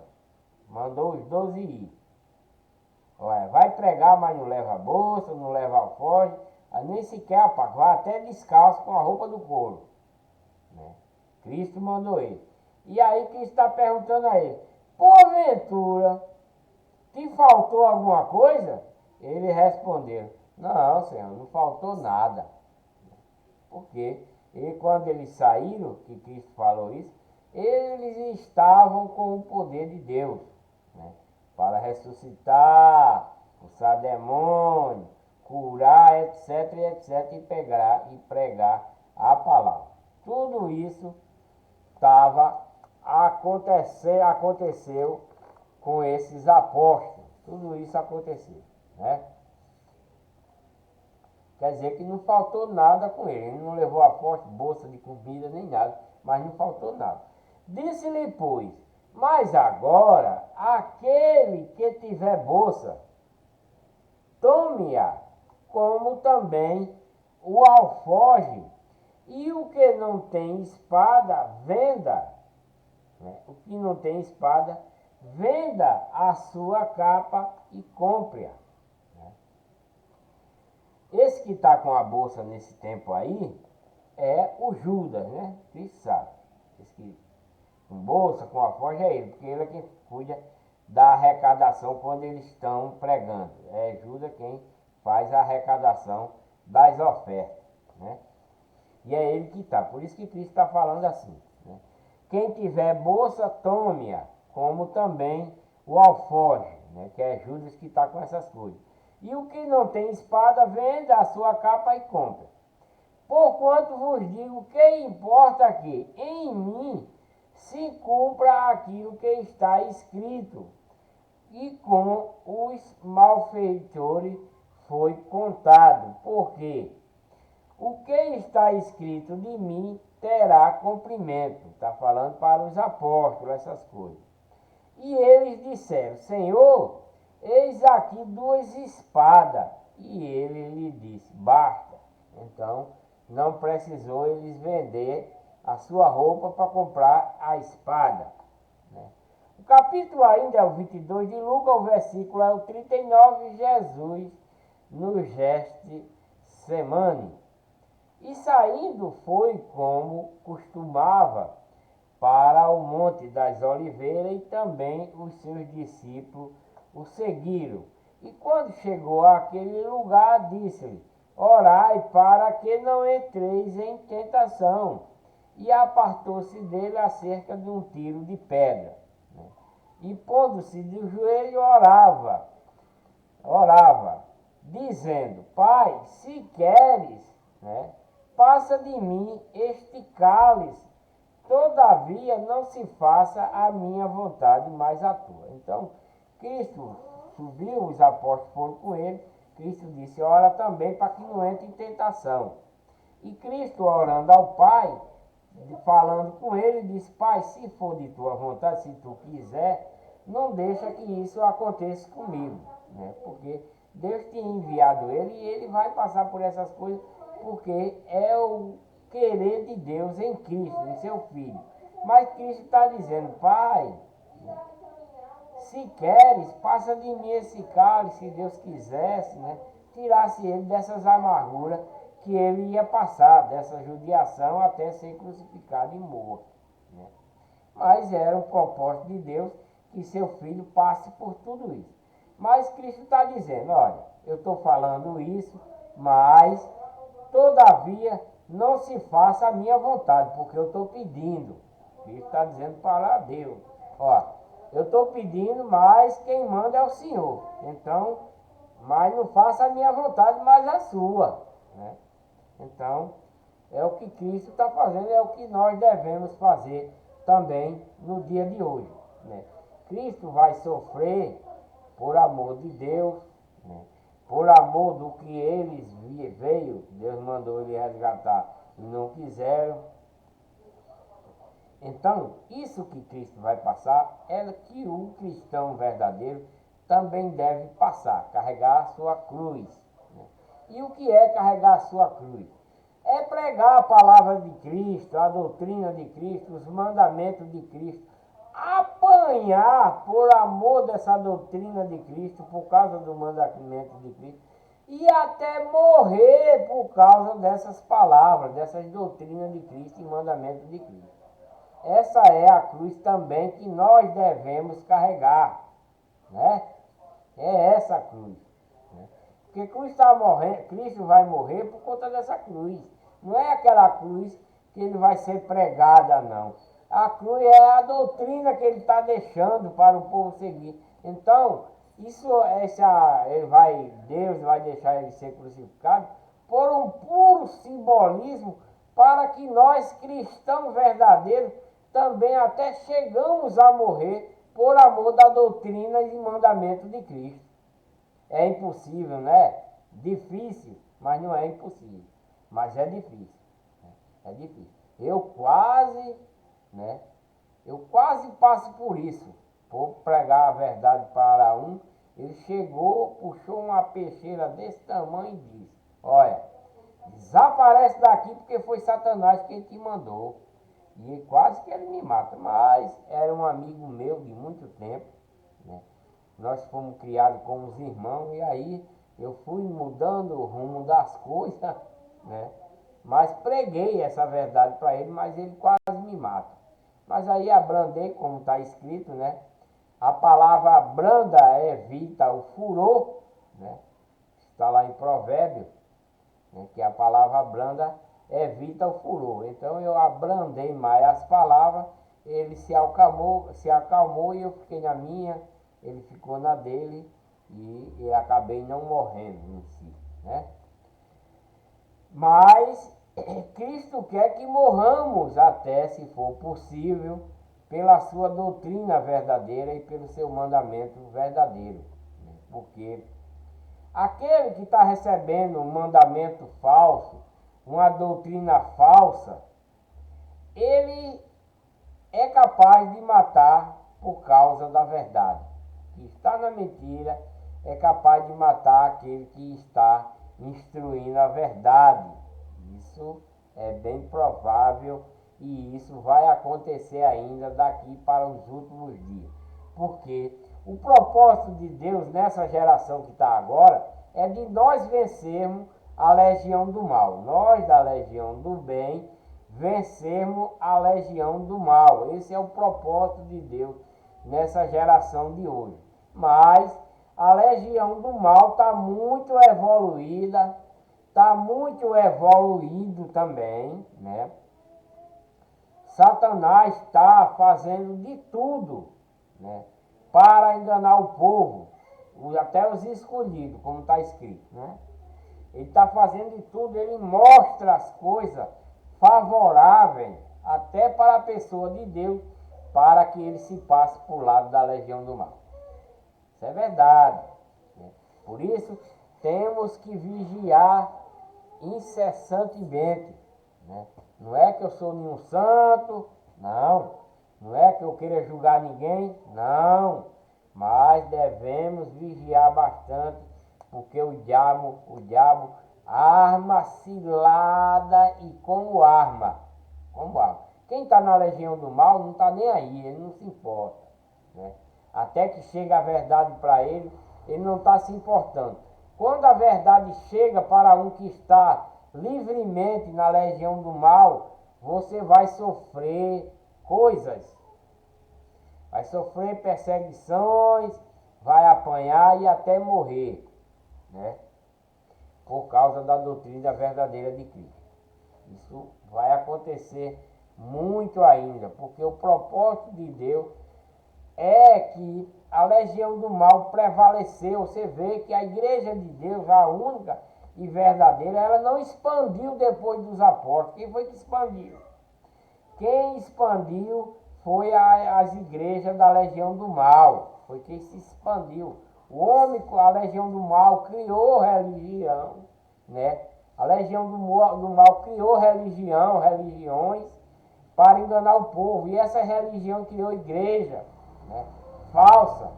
Mandou os 12 ir. Olha, vai pregar, mas não leva bolsa, não leva alforje, nem sequer a pá, vai até descalço com a roupa do couro. Né? Cristo mandou ele. E aí Cristo está perguntando a ele, porventura, te faltou alguma coisa? Ele respondeu, não, Senhor, não faltou nada. Porque quando eles saíram, que Cristo falou isso, eles estavam com o poder de Deus, né? Para ressuscitar, expulsar demônio, curar, etc, etc, e pregar a palavra. Tudo isso aconteceu com esses apóstolos. Tudo isso aconteceu, né? Quer dizer que não faltou nada com ele. Ele não levou a forte bolsa de comida nem nada, mas não faltou nada. Disse-lhe, pois, mas agora, aquele que tiver bolsa, tome-a, como também o alforje, e o que não tem espada, venda. Né? O que não tem espada, venda a sua capa e compre-a. Esse que está com a bolsa nesse tempo aí é o Judas, né? Cristo sabe. Esse que com bolsa, com a forja é ele, porque ele é quem cuida da arrecadação quando eles estão pregando. É Judas quem faz a arrecadação das ofertas, né? E é ele que está. Por isso que Cristo está falando assim, né? Quem tiver bolsa, tome-a, como também o alforje, né? Que é Judas que está com essas coisas. E o que não tem espada, venda a sua capa e compra. Porquanto vos digo que importa que em mim se cumpra aquilo que está escrito, e com os malfeitores foi contado, porque o que está escrito de mim terá cumprimento. Está falando para os apóstolos essas coisas. E eles disseram, Senhor, eis aqui 2 espadas. E ele lhe disse, basta. Então, não precisou eles vender a sua roupa para comprar a espada. Né? O capítulo ainda é o 22 de Lucas, o versículo é o 39, Jesus no Getsemane. E saindo foi como costumava para o Monte das Oliveiras, e também os seus discípulos o seguiram. E quando chegou àquele lugar, disse-lhe, orai para que não entreis em tentação. E apartou-se dele acerca de um tiro de pedra. Né? E pondo-se de joelho, orava, dizendo, Pai, se queres, né, passa de mim este cálice, todavia não se faça a minha vontade, mas a tua. Então, Cristo subiu, os apóstolos foram com ele, Cristo disse, ora também para que não entre em tentação. E Cristo orando ao Pai, falando com ele, disse, Pai, se for de tua vontade, se tu quiser, não deixa que isso aconteça comigo, né? Porque Deus tinha enviado ele e ele vai passar por essas coisas, porque é o querer de Deus em Cristo, em seu Filho. Mas Cristo está dizendo, Pai, se queres, passa de mim esse cálice, se Deus quisesse, né? Tirasse ele dessas amarguras que ele ia passar, dessa judiação até ser crucificado e morto, né? Mas era o propósito de Deus que seu filho passe por tudo isso. Mas Cristo está dizendo, olha, eu estou falando isso, mas todavia não se faça a minha vontade, porque eu estou pedindo. Cristo está dizendo para Deus, ó, eu estou pedindo, mas quem manda é o Senhor. Então, mas não faça a minha vontade, mas a sua, né? Então, é o que Cristo está fazendo, é o que nós devemos fazer também no dia de hoje, né? Cristo vai sofrer por amor de Deus, né? Por amor do que eles veio, Deus mandou ele resgatar e não quiseram. Então, isso que Cristo vai passar é que o cristão verdadeiro também deve passar, carregar a sua cruz, né? E o que é carregar a sua cruz? É pregar a palavra de Cristo, a doutrina de Cristo, os mandamentos de Cristo, apanhar por amor dessa doutrina de Cristo, por causa do mandamento de Cristo, e até morrer por causa dessas palavras, dessas doutrinas de Cristo e mandamentos de Cristo. Essa é a cruz também que nós devemos carregar, né? É essa a cruz, né? Porque Cristo vai morrer por conta dessa cruz. Não é aquela cruz que ele vai ser pregada, não. A cruz é a doutrina que ele está deixando para o povo seguir. Então, Deus vai deixar ele ser crucificado por um puro simbolismo para que nós, cristãos verdadeiros, também até chegamos a morrer por amor da doutrina e mandamento de Cristo. É impossível, né? Difícil, mas não é impossível. Mas é difícil, né? É difícil. Né? Eu quase passo por isso. Por pregar a verdade para um, ele chegou, puxou uma peixeira desse tamanho e disse, olha, desaparece daqui porque foi Satanás quem te mandou. E quase que ele me mata, mas era um amigo meu de muito tempo, né? Nós fomos criados como os irmãos e aí eu fui mudando o rumo das coisas, né? Mas preguei essa verdade para ele, mas ele quase me mata. Mas aí abrandei, como está escrito, né? A palavra branda evita o furor, né? Está lá em Provérbios, né? Que a palavra branda evita o furor. Então eu abrandei mais as palavras, ele se acalmou e eu fiquei na minha, ele ficou na dele e acabei não morrendo em si, né? Mas Cristo quer que morramos até, se for possível, pela sua doutrina verdadeira e pelo seu mandamento verdadeiro, né? Porque aquele que está recebendo um mandamento falso, uma doutrina falsa, ele é capaz de matar por causa da verdade. Que está na mentira é capaz de matar aquele que está instruindo a verdade. Isso é bem provável e isso vai acontecer ainda daqui para os últimos dias. Porque o propósito de Deus nessa geração que está agora é de nós vencermos a legião do mal. Nós da legião do bem vencermos a legião do mal. Esse é o propósito de Deus nessa geração de hoje. Mas a legião do mal está muito evoluída, está muito evoluído também, né? Satanás está fazendo de tudo, né, para enganar o povo, até os escolhidos, como está escrito, né? Ele está fazendo de tudo, ele mostra as coisas favoráveis até para a pessoa de Deus, para que ele se passe por lado da legião do mal. Isso é verdade, né? Por isso, temos que vigiar incessantemente, né? Não é que eu sou nenhum santo, não. Não é que eu queira julgar ninguém, não. Mas devemos vigiar bastante, porque o diabo arma cilada e como arma. Como arma. Quem está na legião do mal não está nem aí, ele não se importa, né? Até que chega a verdade para ele, ele não está se importando. Quando a verdade chega para um que está livremente na legião do mal, você vai sofrer coisas. Vai sofrer perseguições, vai apanhar e até morrer, né? Por causa da doutrina verdadeira de Cristo. Isso vai acontecer muito ainda, porque o propósito de Deus é que a legião do mal prevaleceu. Você vê que a igreja de Deus, a única e verdadeira, ela não expandiu depois dos apóstolos. Quem foi que expandiu? Quem expandiu foi as igrejas da legião do mal. Foi quem se expandiu. O homem, a legião do mal, criou religião, né? A legião do mal criou religiões para enganar o povo. E essa religião criou igreja, né, falsa.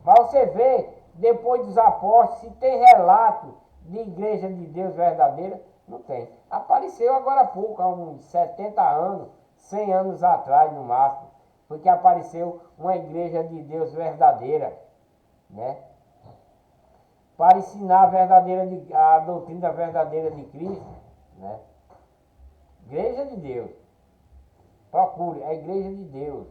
Mas você vê, depois dos apóstolos, se tem relato de igreja de Deus verdadeira, não tem. Apareceu agora há pouco, há uns 70 anos, 100 anos atrás no máximo, foi que apareceu uma igreja de Deus verdadeira, né? Para ensinar a doutrina verdadeira de Cristo, né? Igreja de Deus. Procure, é a igreja de Deus.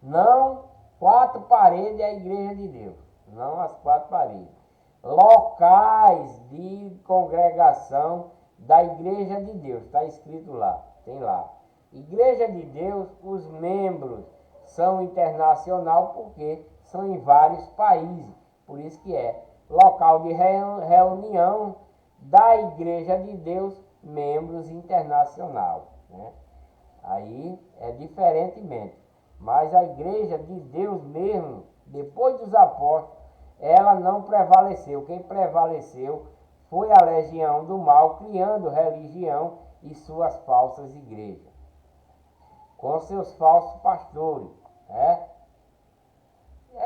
Não 4 paredes é a igreja de Deus. Não as 4 paredes. Locais de congregação da igreja de Deus. Está escrito lá, tem lá. Igreja de Deus, os membros são internacional porque são em vários países. Por isso que é local de reunião da igreja de Deus, membros internacional, né? Aí é diferentemente. Mas a igreja de Deus mesmo, depois dos apóstolos, ela não prevaleceu. Quem prevaleceu foi a legião do mal, criando religião e suas falsas igrejas, com seus falsos pastores. É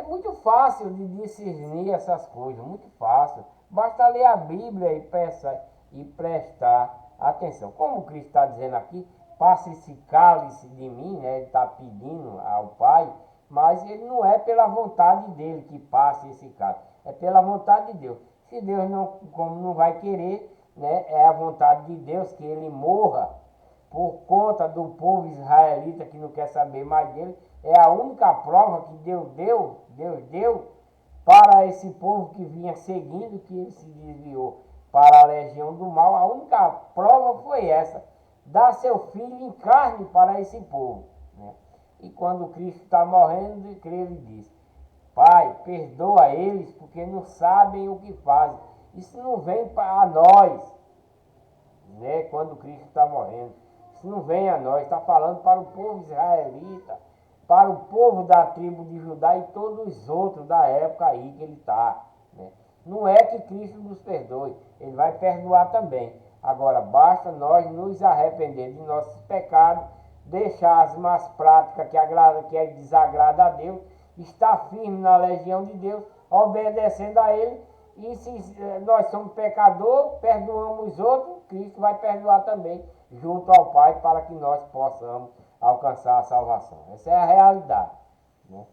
muito fácil de discernir essas coisas, muito fácil. Basta ler a Bíblia e pensar e prestar atenção. Como Cristo está dizendo aqui, passe esse cálice de mim, né? Ele está pedindo ao Pai, mas ele não é pela vontade dele que passe esse cálice, é pela vontade de Deus. Se Deus não, como não vai querer, né? É a vontade de Deus que ele morra por conta do povo israelita que não quer saber mais dele. É a única prova que Deus deu para esse povo que vinha seguindo, que ele se desviou para a legião do mal. A única prova foi essa: dar seu filho em carne para esse povo, né? E quando Cristo está morrendo, ele diz: Pai, perdoa eles porque não sabem o que fazem. Isso não vem para nós, né? Quando Cristo está morrendo, isso não vem a nós. Está falando para o povo israelita, para o povo da tribo de Judá e todos os outros da época aí que ele está, né? Não é que Cristo nos perdoe, ele vai perdoar também. Agora, basta nós nos arrepender de nossos pecados, deixar as más práticas que desagrada a Deus, estar firme na legião de Deus, obedecendo a Ele. E se nós somos pecadores, perdoamos os outros, Cristo vai perdoar também, junto ao Pai, para que nós possamos alcançar a salvação. Essa é a realidade, né?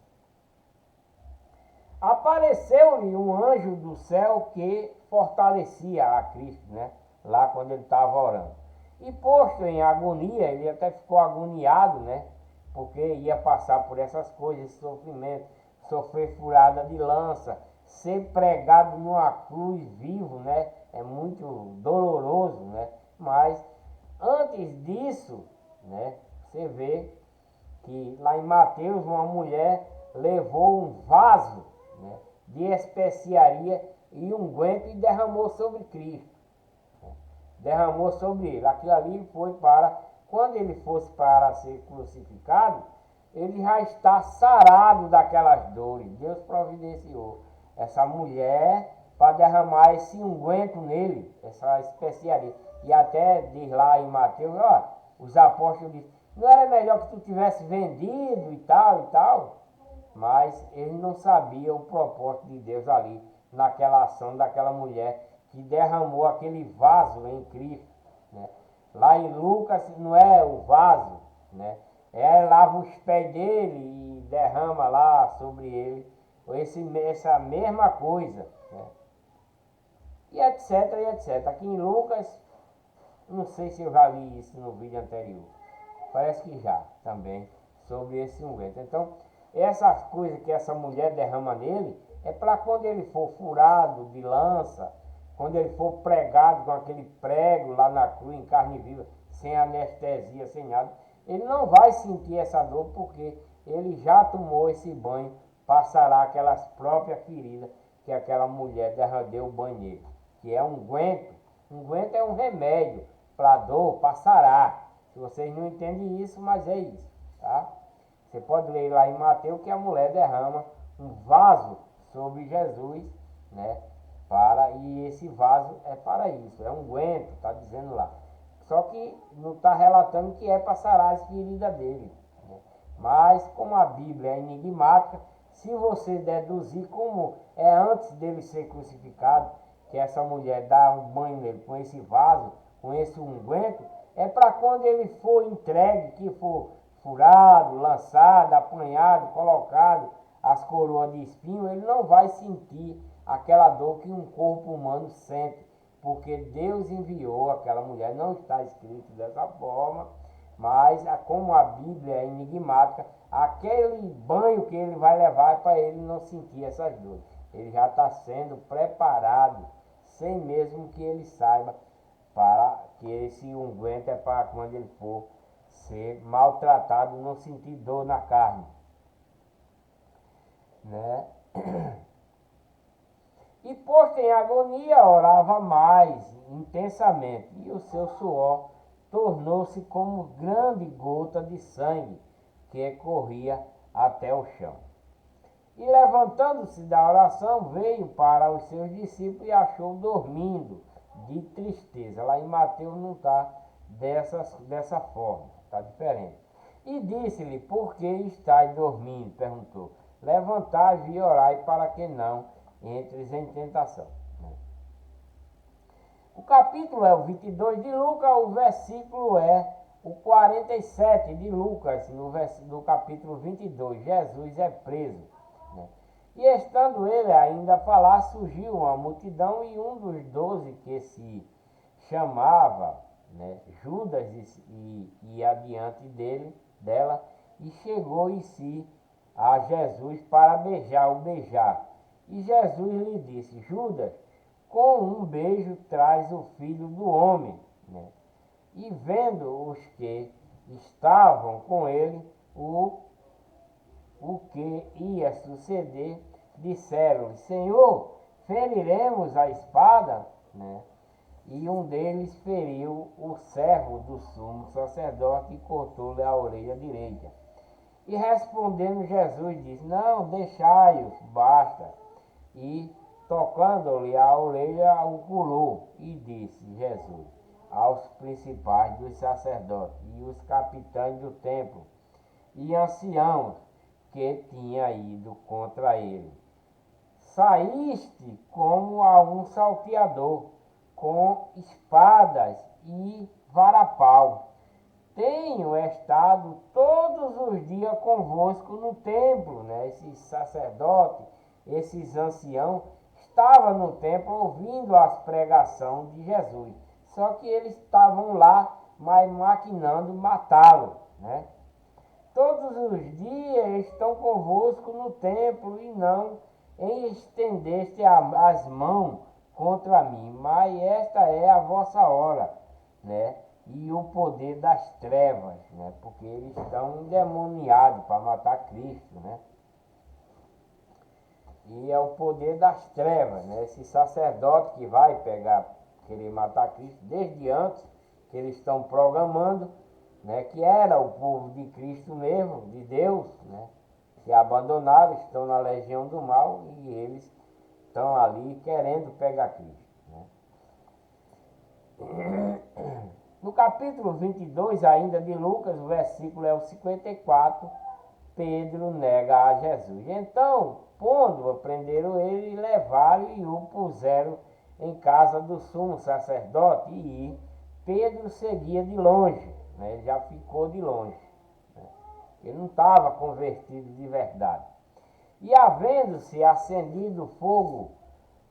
Apareceu-lhe um anjo do céu que fortalecia a Cristo, né? Lá quando ele estava orando. E posto em agonia, ele até ficou agoniado, né? Porque ia passar por essas coisas, esse sofrimento, sofrer furada de lança, ser pregado numa cruz vivo, né? É muito doloroso, né? Mas antes disso, né? Você vê que lá em Mateus uma mulher levou um vaso, né, de especiaria e unguento e derramou sobre Cristo. Derramou sobre ele. Aquilo ali foi para, quando ele fosse para ser crucificado, ele já está sarado daquelas dores. Deus providenciou essa mulher para derramar esse unguento nele, essa especiaria. E até diz lá em Mateus, ó, os apóstolos dizem: não era melhor que tu tivesse vendido e tal? Mas ele não sabia o propósito de Deus ali, naquela ação daquela mulher que derramou aquele vaso em Cristo, né? Lá em Lucas não é o vaso, né? lava os pés dele e derrama lá sobre ele essa mesma coisa, né? E etc, e etc. Aqui em Lucas, não sei se eu já li isso no vídeo anterior, parece que já também, sobre esse unguento. Então, essas coisas que essa mulher derrama nele, é para quando ele for furado de lança, quando ele for pregado com aquele prego lá na cruz, em carne viva, sem anestesia, sem nada, ele não vai sentir essa dor, porque ele já tomou esse banho para sarar aquelas próprias feridas que aquela mulher deu o banho nele, que é unguento. Unguento é um remédio para dor, para sarar. Se vocês não entendem isso, mas é isso, tá? Você pode ler lá em Mateus que a mulher derrama um vaso sobre Jesus, né? E esse vaso é para isso, é um unguento, está dizendo lá. Só que não está relatando que é para sarar as feridas dele, né? Mas como a Bíblia é enigmática, se você deduzir como é antes dele ser crucificado, que essa mulher dá um banho nele com esse vaso, com esse unguento, é para quando ele for entregue, que for furado, lançado, apanhado, colocado as coroas de espinho, ele não vai sentir aquela dor que um corpo humano sente, porque Deus enviou aquela mulher. Não está escrito dessa forma, mas como a Bíblia é enigmática, aquele banho que ele vai levar é para ele não sentir essas dores. Ele já está sendo preparado, sem mesmo que ele saiba, para que esse unguento é para quando ele for ser maltratado, não sentir dor na carne, né? E posto em agonia, orava mais intensamente, e o seu suor tornou-se como grande gota de sangue que corria até o chão. E levantando-se da oração, veio para os seus discípulos e achou dormindo de tristeza. Lá em Mateus não está dessa forma, está diferente. E disse-lhe: por que estáis dormindo? Perguntou. Levantai-vos e orai para que não entres em tentação. O capítulo é o 22 de Lucas, o versículo é o 47 de Lucas, no capítulo 22. Jesus é preso, né? E estando ele ainda a falar, surgiu uma multidão, e um dos 12, que se chamava, né, Judas, e adiante dela, e chegou em si a Jesus para beijar. E Jesus lhe disse: Judas, com um beijo traz o Filho do Homem, né? E vendo os que estavam com ele o que ia suceder, disseram-lhe: Senhor, feriremos a espada, né? E um deles feriu o servo do sumo sacerdote e cortou-lhe a orelha direita. E respondendo Jesus disse: não, deixai-os, basta. E tocando-lhe a orelha, o curou. E disse Jesus aos principais dos sacerdotes e os capitães do templo e anciãos que tinha ido contra ele: saíste como a um salteador, com espadas e varapau. Tenho estado todos os dias convosco no templo, né? Esses sacerdotes, esses anciãos, estavam no templo ouvindo as pregações de Jesus. Só que eles estavam lá, mas maquinando matá-lo, né? Todos os dias estão convosco no templo, e não estendeste as mãos contra mim, mas esta é a vossa hora, né? E o poder das trevas, né? Porque eles estão endemoniados para matar Cristo, né? E é o poder das trevas, né? Esse sacerdote que vai querer matar Cristo, desde antes que eles estão programando, né? Que era o povo de Cristo mesmo, de Deus, né? Que abandonaram, estão na legião do mal, e eles estão ali querendo pegar Cristo, né? No capítulo 22 ainda de Lucas, o versículo é o 54, Pedro nega a Jesus. Então, pondo-o, prenderam ele e levaram e o puseram em casa do sumo sacerdote, e Pedro seguia de longe, né? Ele já ficou de longe, né? Ele não estava convertido de verdade. E havendo-se acendido fogo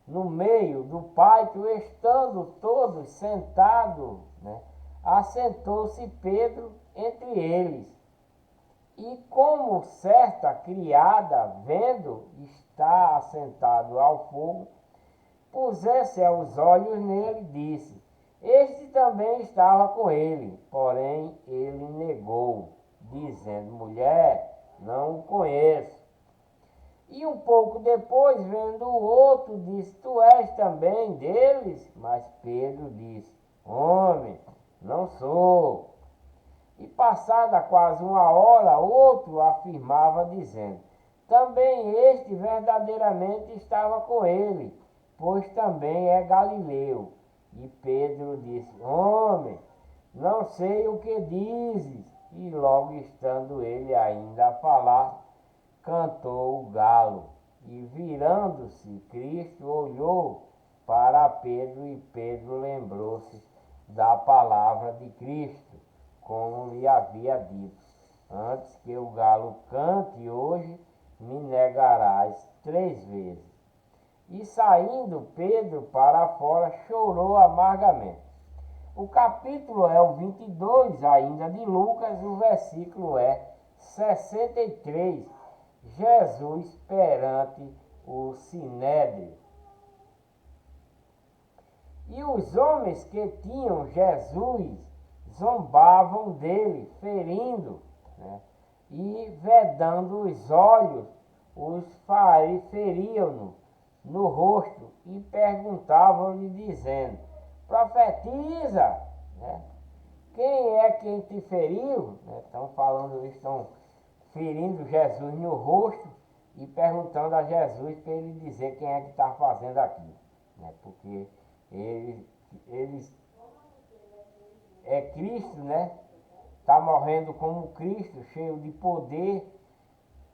no meio do pátio, estando todos sentados, né, assentou-se Pedro entre eles. E como certa criada, vendo estar assentado ao fogo, pusesse os olhos nele, disse: Este também estava com ele. Porém, ele negou, dizendo: Mulher, não o conheço. E um pouco depois, vendo o outro, disse: Tu és também deles? Mas Pedro disse: Homem, não sou. E passada quase uma hora, outro afirmava, dizendo: Também este verdadeiramente estava com ele, pois também é galileu. E Pedro disse: Homem, não sei o que dizes. E logo estando ele ainda a falar, cantou o galo. E virando-se, Cristo olhou para Pedro, e Pedro lembrou-se da palavra de Cristo, como lhe havia dito: Antes que o galo cante hoje, me negarás 3 vezes. E saindo Pedro para fora, chorou amargamente. O capítulo é o 22 ainda de Lucas, o versículo é 63. Jesus perante o Sinédrio. E os homens que tinham Jesus zombavam dele, ferindo, né, e vedando os olhos, os feriam-no no rosto e perguntavam-lhe, dizendo: Profetiza, né? Quem é quem te feriu? Estão falando, estão ferindo Jesus no rosto e perguntando a Jesus para ele dizer quem é que está fazendo aquilo, né? Porque eles é Cristo, né? Está morrendo como Cristo, cheio de poder,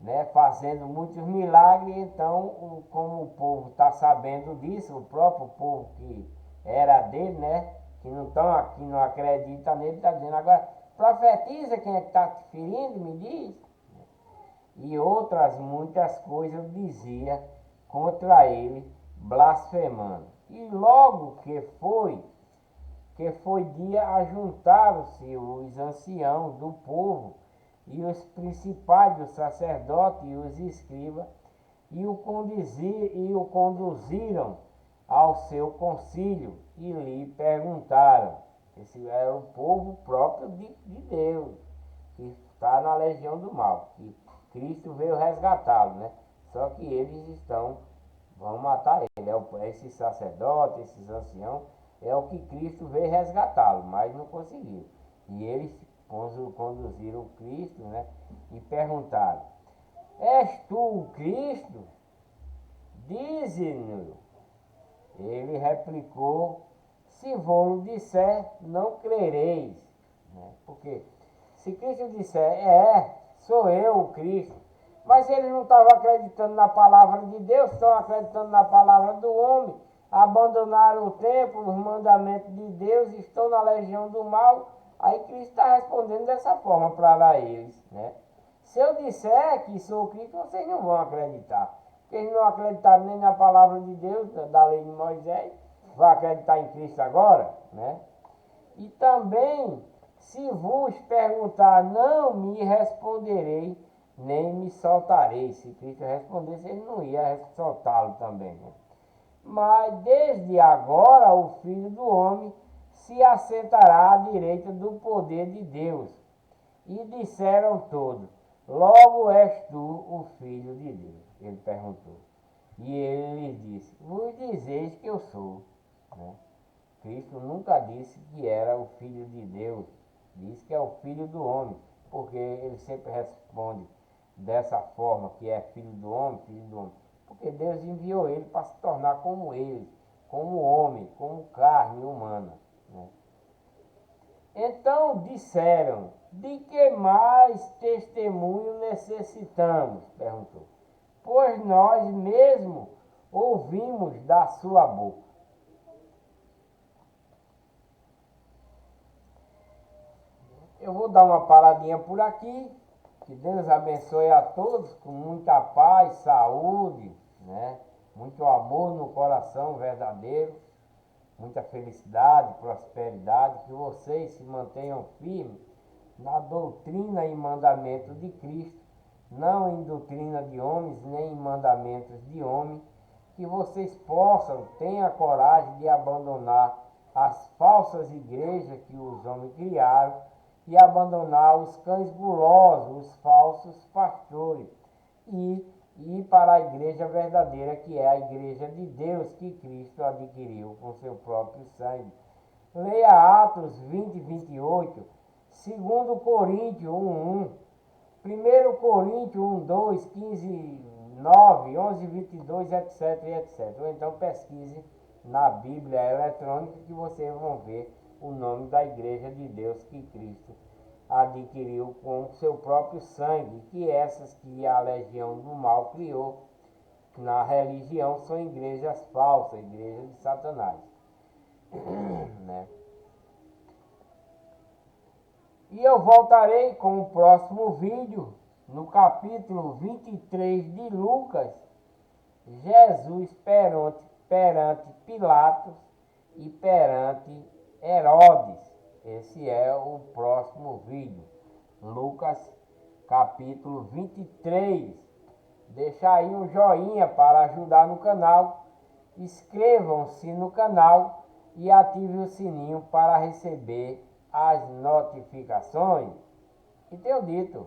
né? Fazendo muitos milagres. Então, como o povo está sabendo disso, o próprio povo que era dele, né? Que não estão aqui, não acredita nele, está dizendo: Agora, profetiza quem é que está te ferindo, me diz. E outras muitas coisas dizia contra ele, blasfemando. E logo que foi dia, ajuntaram-se os anciãos do povo e os principais dos sacerdotes e os escribas, e o conduziram ao seu concílio e lhe perguntaram. Esse era o povo próprio de Deus, que está na legião do mal, que Cristo veio resgatá-lo, né? Só que eles vão matar ele. Esses sacerdotes, esses anciãos, é o que Cristo veio resgatá-lo, mas não conseguiu. E eles conduziram Cristo, né? E perguntaram: És tu o Cristo? Dize-nos. Ele replicou: Se vou-lo disser, não crereis. Né? Porque se Cristo disser: sou eu o Cristo, mas eles não estavam acreditando na palavra de Deus, estão acreditando na palavra do homem, abandonaram o templo, os mandamentos de Deus, estão na legião do mal. Aí Cristo está respondendo dessa forma para eles, né? Se eu disser que sou Cristo, vocês não vão acreditar. Porque eles não acreditaram nem na palavra de Deus, da lei de Moisés, vão acreditar em Cristo agora, né? E também, se vos perguntar, não me responderei, nem me soltarei. Se Cristo respondesse, ele não ia soltá-lo também, né? Mas desde agora o Filho do Homem se assentará à direita do poder de Deus. E disseram todos: Logo és tu o Filho de Deus. Ele perguntou. E ele lhes disse: Vos dizeis que eu sou, né? Cristo nunca disse que era o Filho de Deus, disse que é o Filho do Homem, porque ele sempre responde dessa forma, que é Filho do Homem, porque Deus enviou ele para se tornar como ele, como homem, como carne humana, né? Então disseram: De que mais testemunho necessitamos? Perguntou. Pois nós mesmo ouvimos da sua boca. Eu vou dar uma paradinha por aqui Que Deus abençoe a todos com muita paz, saúde, né? Muito amor no coração verdadeiro, muita felicidade, prosperidade, que vocês se mantenham firmes na doutrina e mandamento de Cristo, não em doutrina de homens, nem em mandamentos de homem, que vocês possam, tenham a coragem de abandonar as falsas igrejas que os homens criaram e abandonar os cães gulosos, os falsos pastores, e ir para a igreja verdadeira, que é a igreja de Deus, que Cristo adquiriu com seu próprio sangue. Leia Atos 20, 28, 2 Coríntios 1, 1, 1 Coríntios 1, 2, 15, 9, 11, 22, etc, etc. Ou então pesquise na Bíblia eletrônica que vocês vão ver o nome da igreja de Deus que Cristo adquiriu com seu próprio sangue, que essas que a legião do mal criou na religião são igrejas falsas, igrejas de Satanás. Né? E eu voltarei com o próximo vídeo, no capítulo 23 de Lucas, Jesus perante Pilatos e perante Herodes. Esse é o próximo vídeo, Lucas capítulo 23. Deixa aí um joinha para ajudar no canal, inscrevam-se no canal e ative o sininho para receber as notificações. E tenho dito,